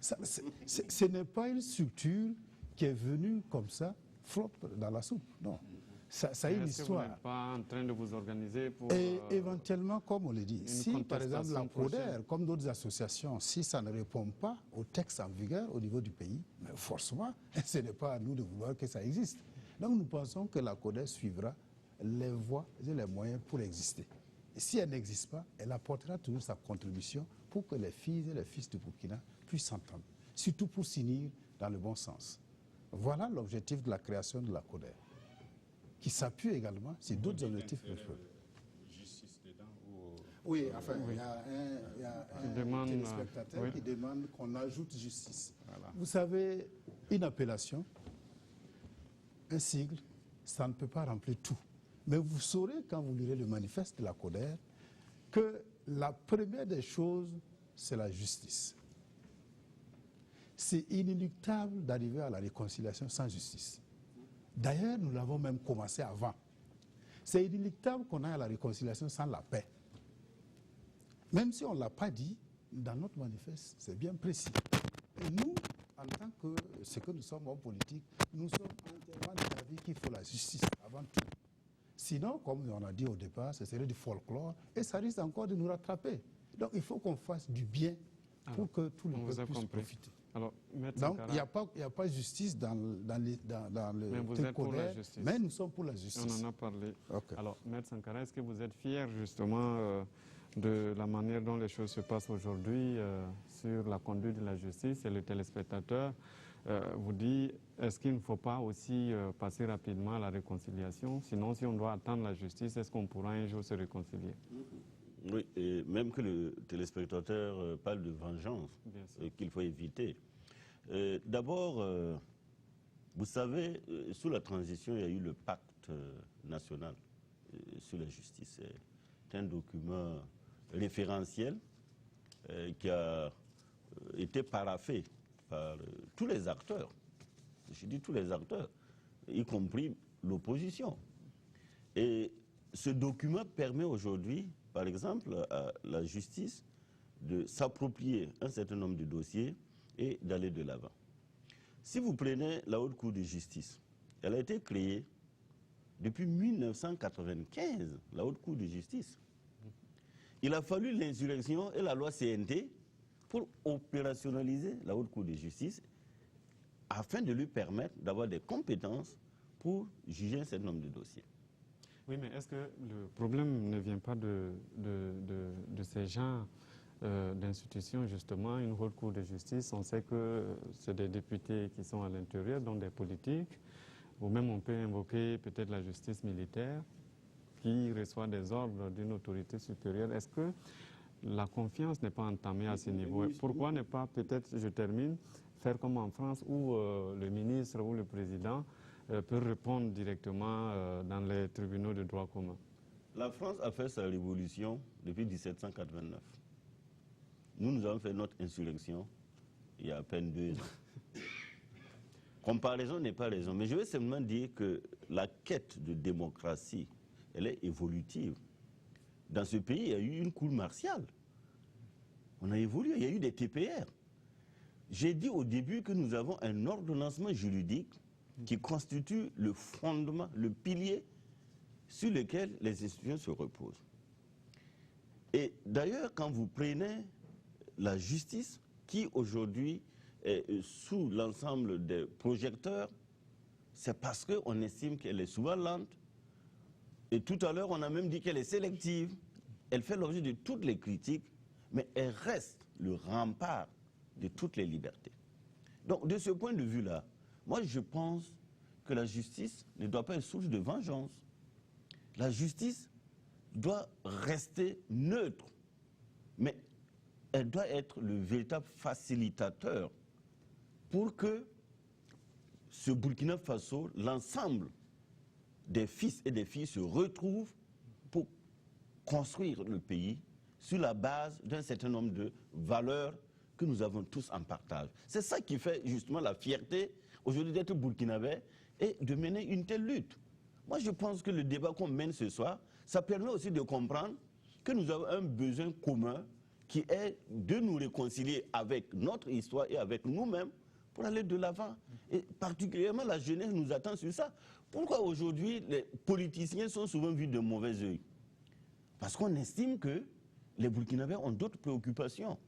Ce n'est pas une structure qui est venue comme ça, flotte dans la soupe. Non. Ça a une histoire. Vous n'êtes pas en train de vous organiser pour... Et éventuellement, comme on le dit, si par exemple la CODER, prochaine, comme d'autres associations, si ça ne répond pas au texte en vigueur au niveau du pays, mais forcément, ce n'est pas à nous de vouloir que ça existe. Donc nous pensons que la CODER suivra les voies et les moyens pour exister. Et si elle n'existe pas, elle apportera toujours sa contribution pour que les filles et les fils du Burkina puissent s'entendre, surtout pour s'unir dans le bon sens. Voilà l'objectif de la création de la CODER, qui s'appuie également sur d'autres objectifs. Justice dedans ou... Oui, enfin, il y a un téléspectateur qui demande qu'on ajoute justice. Voilà. Vous savez, une appellation, un sigle, ça ne peut pas remplir tout. Mais vous saurez, quand vous lirez le manifeste de la CODER, que la première des choses, c'est la justice. C'est inéluctable d'arriver à la réconciliation sans justice. D'ailleurs, nous l'avons même commencé avant. C'est inéluctable qu'on aille à la réconciliation sans la paix. Même si on ne l'a pas dit, dans notre manifeste, c'est bien précis. Et nous, en tant que ce que nous sommes hommes politiques, nous sommes entièrement de l'avis qu'il faut la justice avant tout. Sinon, comme on a dit au départ, ce serait du folklore et ça risque encore de nous rattraper. Donc il faut qu'on fasse du bien pour que tout le monde puisse profiter. Alors, donc il n'y a pas de justice dans le CODER, mais nous sommes pour la justice. On en a parlé. Okay. Alors, Maître Sankara, est-ce que vous êtes fier justement de la manière dont les choses se passent aujourd'hui sur la conduite de la justice et le téléspectateur vous dit, est-ce qu'il ne faut pas aussi passer rapidement à la réconciliation? Sinon, si on doit attendre la justice, est-ce qu'on pourra un jour se réconcilier? Oui, et même que le téléspectateur parle de vengeance qu'il faut éviter. D'abord, vous savez, sous la transition, il y a eu le pacte national sur la justice. C'est un document référentiel qui a été paraphé par tous les acteurs. Je dis tous les acteurs, y compris l'opposition. Et ce document permet aujourd'hui, par exemple, à la justice de s'approprier un certain nombre de dossiers et d'aller de l'avant. Si vous prenez la Haute Cour de justice, elle a été créée depuis 1995, la Haute Cour de justice. Il a fallu l'insurrection et la loi CNT pour opérationnaliser la Haute Cour de justice afin de lui permettre d'avoir des compétences pour juger un certain nombre de dossiers. Oui, mais est-ce que le problème ne vient pas de ces gens d'institutions, justement, une haute cour de justice? On sait que c'est des députés qui sont à l'intérieur, donc des politiques, ou même on peut invoquer peut-être la justice militaire qui reçoit des ordres d'une autorité supérieure. Est-ce que la confiance n'est pas entamée à ce niveau? Pourquoi ne pas, peut-être, je termine, faire comme en France où le ministre ou le président peut répondre directement dans les tribunaux de droit commun? La France a fait sa révolution depuis 1789. Nous avons fait notre insurrection il y a à peine 2 ans. Comparaison n'est pas raison, mais je veux simplement dire que la quête de démocratie, elle est évolutive. Dans ce pays, il y a eu une cour martiale. On a évolué, il y a eu des TPR. J'ai dit au début que nous avons un ordonnancement juridique qui constitue le fondement, le pilier sur lequel les institutions se reposent. Et d'ailleurs, quand vous prenez la justice, qui aujourd'hui est sous l'ensemble des projecteurs, c'est parce qu'on estime qu'elle est souvent lente. Et tout à l'heure, on a même dit qu'elle est sélective. Elle fait l'objet de toutes les critiques, mais elle reste le rempart de toutes les libertés. Donc, de ce point de vue-là, moi, je pense que la justice ne doit pas être source de vengeance. La justice doit rester neutre, mais elle doit être le véritable facilitateur pour que ce Burkina Faso, l'ensemble des fils et des filles se retrouvent pour construire le pays sur la base d'un certain nombre de valeurs que nous avons tous en partage. C'est ça qui fait justement la fierté aujourd'hui d'être burkinabé et de mener une telle lutte. Moi, je pense que le débat qu'on mène ce soir, ça permet aussi de comprendre que nous avons un besoin commun qui est de nous réconcilier avec notre histoire et avec nous-mêmes pour aller de l'avant. Et particulièrement, la jeunesse nous attend sur ça. Pourquoi aujourd'hui les politiciens sont souvent vus de mauvais œil? Parce qu'on estime que les Burkinabés ont d'autres préoccupations.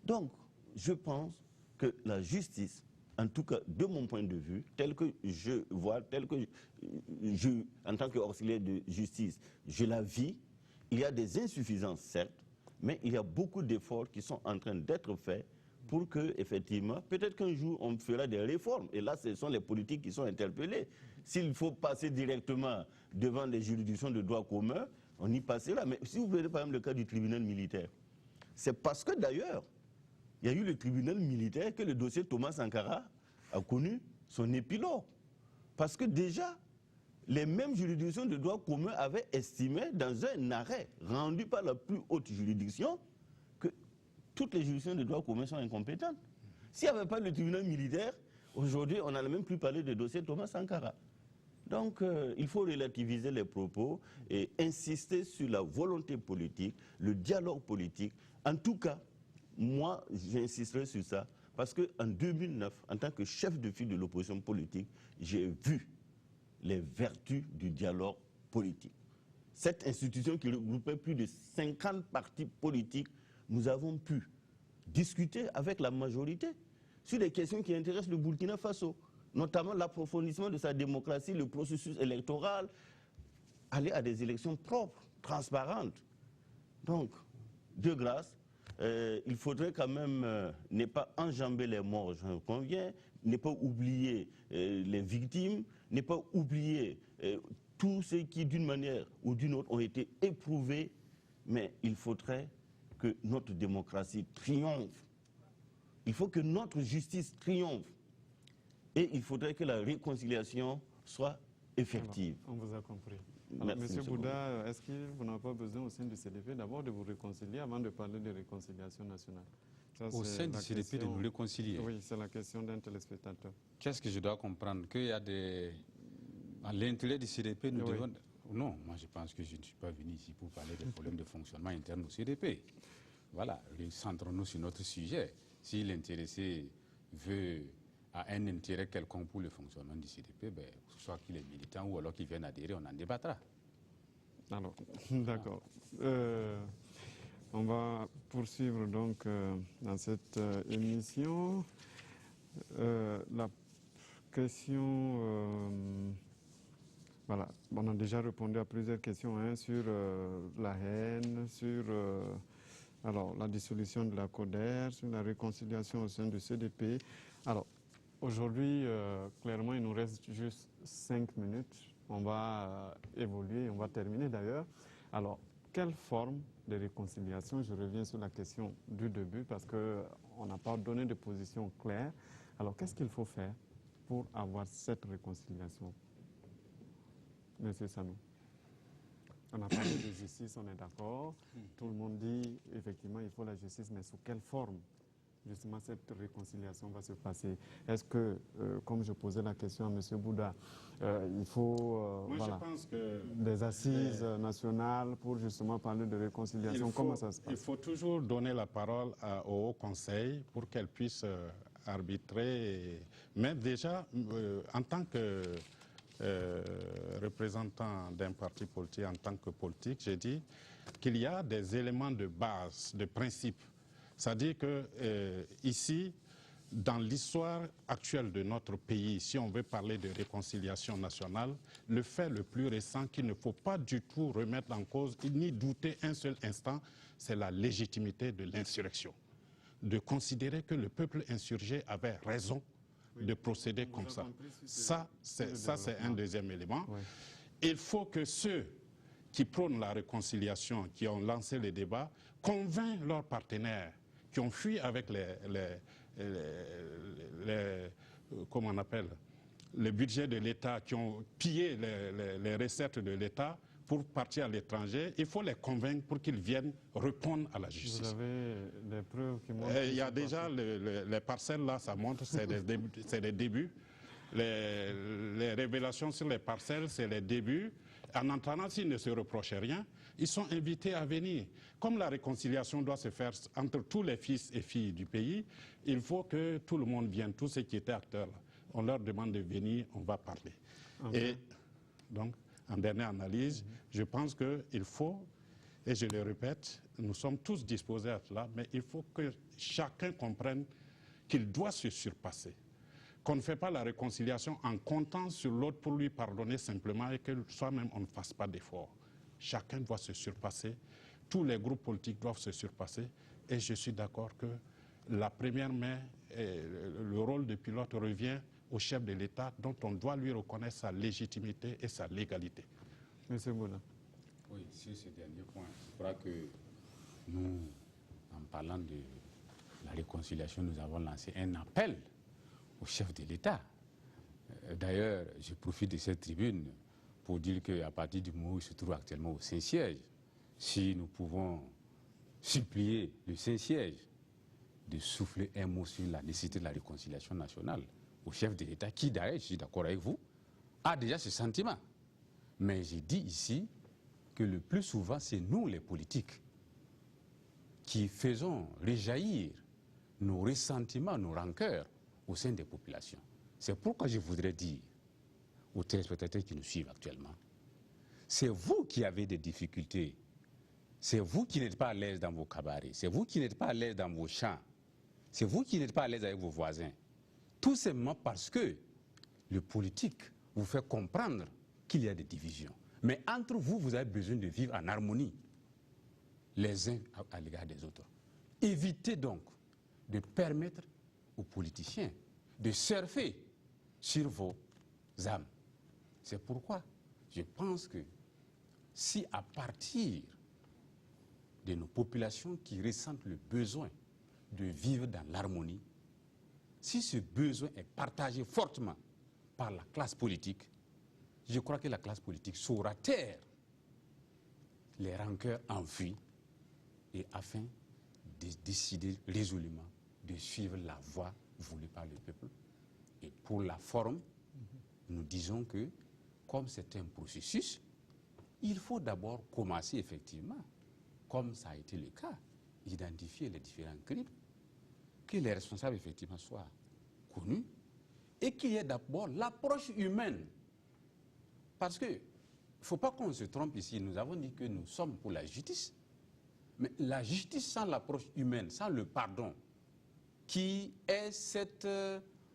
Donc, je pense que la justice, en tout cas de mon point de vue, tel que je vois, tel que je, en tant qu'auxiliaire de justice, je la vis, il y a des insuffisances, certes, mais il y a beaucoup d'efforts qui sont en train d'être faits pour que, effectivement, peut-être qu'un jour, on fera des réformes. Et là, ce sont les politiques qui sont interpellés. S'il faut passer directement devant les juridictions de droit commun, on y passera. Mais si vous prenez par exemple le cas du tribunal militaire, c'est parce que d'ailleurs, il y a eu le tribunal militaire que le dossier Thomas Sankara a connu son épilogue. Parce que déjà, les mêmes juridictions de droit commun avaient estimé dans un arrêt rendu par la plus haute juridiction que toutes les juridictions de droit commun sont incompétentes. S'il n'y avait pas le tribunal militaire, aujourd'hui, on n'allait même plus parler de dossier Thomas Sankara. Donc, il faut relativiser les propos et insister sur la volonté politique, le dialogue politique. En tout cas, moi, j'insisterai sur ça parce qu'en 2009, en tant que chef de file de l'opposition politique, j'ai vu les vertus du dialogue politique. Cette institution qui regroupait plus de 50 partis politiques, nous avons pu discuter avec la majorité sur des questions qui intéressent le Burkina Faso, notamment l'approfondissement de sa démocratie, le processus électoral, aller à des élections propres, transparentes. Donc, de grâce, il faudrait quand même ne pas enjamber les morts, j'en conviens, ne pas oublier les victimes, ne pas oublier tous ceux qui, d'une manière ou d'une autre, ont été éprouvés, mais il faudrait que notre démocratie triomphe. Il faut que notre justice triomphe. Et il faudrait que la réconciliation soit effective. Alors, on vous a compris. Alors, Monsieur Bouddha, est-ce que vous n'avez pas besoin au sein du CDP d'abord de vous réconcilier avant de parler de réconciliation nationale? Ça, au sein du CDP de nous réconcilier? Oui, c'est la question d'un téléspectateur. Qu'est-ce que je dois comprendre? Qu'il y a des... À l'intérieur du CDP, nous devons... Non, moi je pense que je ne suis pas venu ici pour parler des problèmes de fonctionnement interne au CDP. Voilà, centrons-nous sur notre sujet. Si l'intéressé veut a un intérêt quelconque pour le fonctionnement du CDP, ben, soit qu'il est militant ou alors qu'il vienne adhérer, on en débattra. Alors, d'accord. On va poursuivre donc dans cette émission. La question, voilà, on a déjà répondu à plusieurs questions hein, sur la haine, sur alors, la dissolution de la CODER, sur la réconciliation au sein du CDP. Alors, aujourd'hui, clairement, il nous reste juste 5 minutes. On va évoluer, on va terminer d'ailleurs. Alors, quelle forme de réconciliation? Je reviens sur la question du début parce qu'on n'a pas donné de position claire. Alors, qu'est-ce qu'il faut faire pour avoir cette réconciliation? Monsieur Sanou. On a parlé de justice, on est d'accord. Tout le monde dit, effectivement, il faut la justice, mais sous quelle forme, justement, cette réconciliation va se passer? Est-ce que, comme je posais la question à M. Bouddha, il faut voilà, je pense que des assises nationales pour justement parler de réconciliation? Comment ça se passe? Il faut toujours donner la parole au Haut Conseil pour qu'elle puisse arbitrer. Mais déjà, en tant que représentant d'un parti politique, en tant que politique, j'ai dit qu'il y a des éléments de base, de principe. C'est-à-dire que ici, dans l'histoire actuelle de notre pays, si on veut parler de réconciliation nationale, le fait le plus récent qu'il ne faut pas du tout remettre en cause, ni douter un seul instant, c'est la légitimité de l'insurrection. De considérer que le peuple insurgé avait raison de procéder comme ça. Ça, c'est un deuxième élément. Oui. Il faut que ceux qui prônent la réconciliation, qui ont lancé les débats, convainquent leurs partenaires qui ont fui avec comment on appelle, le budget de l'État, qui ont pillé les recettes de l'État pour partir à l'étranger. Il faut les convaincre pour qu'ils viennent répondre à la justice. Vous avez des preuves qui montrent... Il y a déjà les parcelles, là, ça montre, c'est des débuts. Les révélations sur les parcelles, c'est les débuts. En entraînant, s'ils ne se reprochaient rien, ils sont invités à venir. Comme la réconciliation doit se faire entre tous les fils et filles du pays, il faut que tout le monde vienne, tous ceux qui étaient acteurs. Là. On leur demande de venir, on va parler. Okay. Et donc, en dernière analyse, je pense qu'il faut, et je le répète, nous sommes tous disposés à cela, mais il faut que chacun comprenne qu'il doit se surpasser. Qu'on ne fait pas la réconciliation en comptant sur l'autre pour lui pardonner simplement et que soi-même on ne fasse pas d'effort. Chacun doit se surpasser, tous les groupes politiques doivent se surpasser et je suis d'accord que la première main, le rôle de pilote revient au chef de l'État dont on doit lui reconnaître sa légitimité et sa légalité. Monsieur Bouna. Oui, sur ce dernier point, je crois que nous, en parlant de la réconciliation, nous avons lancé un appel au chef de l'État. D'ailleurs, je profite de cette tribune pour dire qu'à partir du moment où il se trouve actuellement au Saint-Siège, si nous pouvons supplier le Saint-Siège de souffler un mot sur la nécessité de la réconciliation nationale au chef de l'État, qui d'ailleurs, je suis d'accord avec vous, a déjà ce sentiment. Mais j'ai dit ici que le plus souvent, c'est nous les politiques qui faisons réjaillir nos ressentiments, nos rancœurs au sein des populations. C'est pourquoi je voudrais dire aux téléspectateurs qui nous suivent actuellement, c'est vous qui avez des difficultés, c'est vous qui n'êtes pas à l'aise dans vos cabarets, c'est vous qui n'êtes pas à l'aise dans vos champs, c'est vous qui n'êtes pas à l'aise avec vos voisins. Tout simplement parce que le politique vous fait comprendre qu'il y a des divisions. Mais entre vous, vous avez besoin de vivre en harmonie, les uns à l'égard des autres. Évitez donc de permettre aux politiciens de surfer sur vos âmes. C'est pourquoi je pense que si à partir de nos populations qui ressentent le besoin de vivre dans l'harmonie, si ce besoin est partagé fortement par la classe politique, je crois que la classe politique saura taire les rancœurs enfuies et afin de décider résolument de suivre la voie voulue par le peuple. Et pour la forme, nous disons que, comme c'est un processus, il faut d'abord commencer effectivement, comme ça a été le cas, identifier les différents crimes, que les responsables effectivement soient connus et qu'il y ait d'abord l'approche humaine. Parce qu'il ne faut pas qu'on se trompe ici, nous avons dit que nous sommes pour la justice, mais la justice sans l'approche humaine, sans le pardon, qui est cette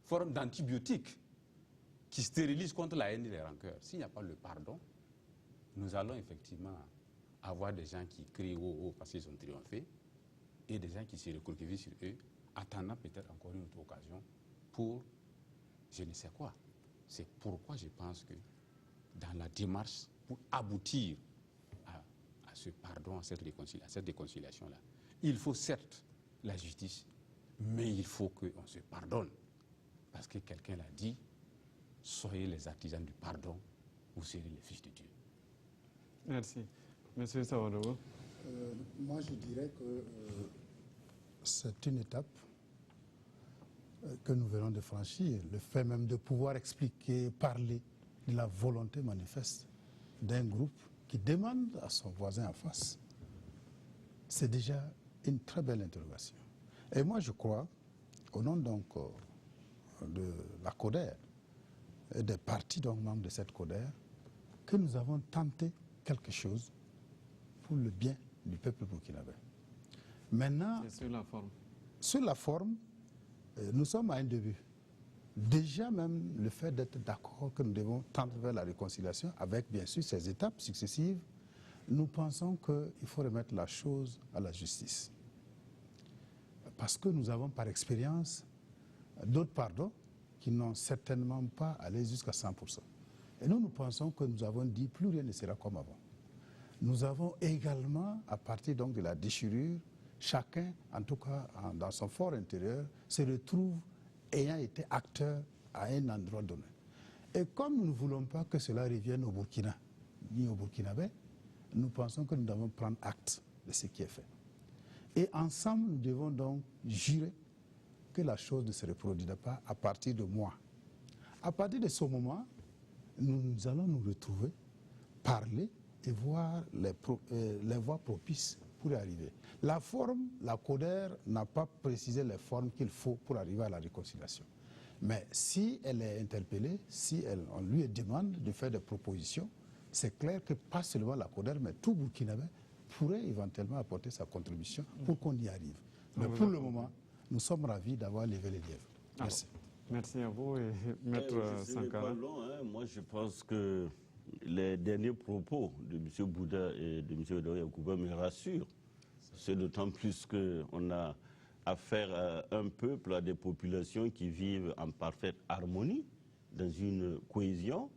forme d'antibiotiques qui stérilisent contre la haine et les rancœurs. S'il n'y a pas le pardon, nous allons effectivement avoir des gens qui crient oh parce qu'ils ont triomphé et des gens qui se recroquevillent sur eux, attendant peut-être encore une autre occasion pour je ne sais quoi. C'est pourquoi je pense que dans la démarche pour aboutir à ce pardon, à cette réconciliation-là, il faut certes la justice, mais il faut qu'on se pardonne. Parce que quelqu'un l'a dit, soyez les artisans du pardon, vous serez les fils de Dieu. Merci. Monsieur Sawadogo. Moi, je dirais que c'est une étape que nous venons de franchir. Le fait même de pouvoir expliquer, parler de la volonté manifeste d'un groupe qui demande à son voisin en face, c'est déjà une très belle interrogation. Et moi, je crois, au nom donc de la CODER et des partis donc membres de cette CODER, que nous avons tenté quelque chose pour le bien du peuple burkinabé. Maintenant, sur la forme, nous sommes à un début. Déjà même le fait d'être d'accord que nous devons tendre vers la réconciliation avec bien sûr ces étapes successives, nous pensons qu'il faut remettre la chose à la justice. Parce que nous avons par expérience d'autres pardons qui n'ont certainement pas allé jusqu'à 100%. Et nous pensons que nous avons dit plus rien ne sera comme avant. Nous avons également, à partir donc de la déchirure, chacun, en tout cas dans son fort intérieur, se retrouve ayant été acteur à un endroit donné. Et comme nous ne voulons pas que cela revienne au Burkina, ni au Burkinabé, nous pensons que nous devons prendre acte de ce qui est fait. Et ensemble, nous devons donc jurer que la chose ne se reproduira pas à partir de moi. À partir de ce moment, nous allons nous retrouver, parler et voir les voies propices pour y arriver. La forme, la CODER n'a pas précisé les formes qu'il faut pour arriver à la réconciliation. Mais si elle est interpellée, si on lui demande de faire des propositions, c'est clair que pas seulement la CODER, mais tout Burkinabé pourrait éventuellement apporter sa contribution pour qu'on y arrive. Mais pour le moment, nous sommes ravis d'avoir levé les lièvres. Merci. Merci à vous et Maître Sankara. Pas long, hein. Moi, je pense que les derniers propos de M. Bouddha et de M. Odoye Yakuba me rassurent. C'est d'autant plus qu'on a affaire à un peuple, à des populations qui vivent en parfaite harmonie, dans une cohésion,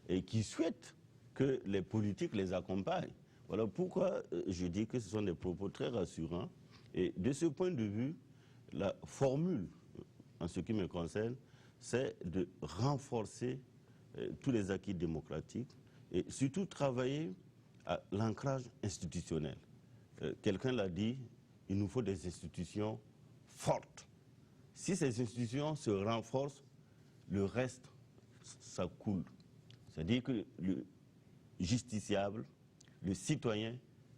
et qui souhaitent que les politiques les accompagnent. Voilà pourquoi je dis que ce sont des propos très rassurants. Et de ce point de vue, la formule, en ce qui me concerne, c'est de renforcer tous les acquis démocratiques et surtout travailler à l'ancrage institutionnel. Quelqu'un l'a dit, il nous faut des institutions fortes. Si ces institutions se renforcent, le reste, ça coule. C'est-à-dire que le justiciable, le citoyen,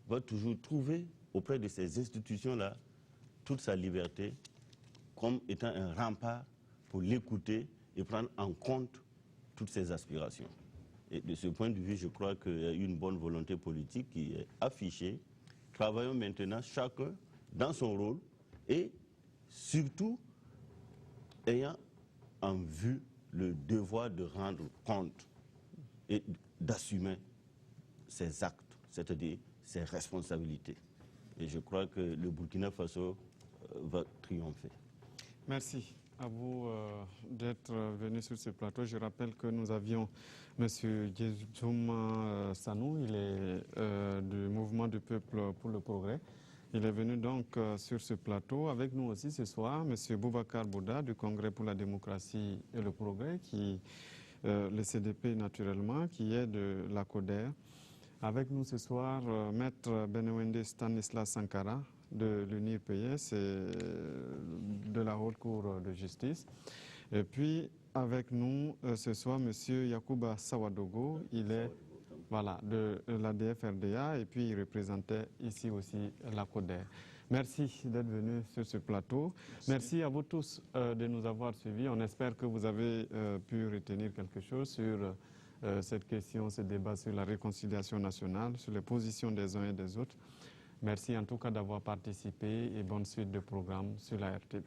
va toujours trouver auprès de ces institutions-là toute sa liberté comme étant un rempart pour l'écouter et prendre en compte toutes ses aspirations. Et de ce point de vue, je crois qu'il y a une bonne volonté politique qui est affichée. Travaillons maintenant chacun dans son rôle et surtout ayant en vue le devoir de rendre compte et d'assumer ses actes, c'est-à-dire ses responsabilités. Et je crois que le Burkina Faso va triompher. Merci à vous d'être venu sur ce plateau. Je rappelle que nous avions M. Djezouma Sanou, il est du Mouvement du Peuple pour le Progrès. Il est venu donc sur ce plateau. Avec nous aussi ce soir, M. Boubacar Bouda du Congrès pour la démocratie et le progrès, le CDP naturellement, qui est de la CODER. Avec nous ce soir, Maître Benewende Stanislas Sankara de l'UNIR-PS et de la Haute Cour de justice. Et puis, avec nous ce soir, M. Yacouba Sawadogo, il est de la DFRDA et puis il représentait ici aussi la CODER. Merci d'être venu sur ce plateau. Merci à vous tous de nous avoir suivis. On espère que vous avez pu retenir quelque chose sur cette question, ce débat sur la réconciliation nationale, sur les positions des uns et des autres. Merci en tout cas d'avoir participé et bonne suite de programme sur la RTV.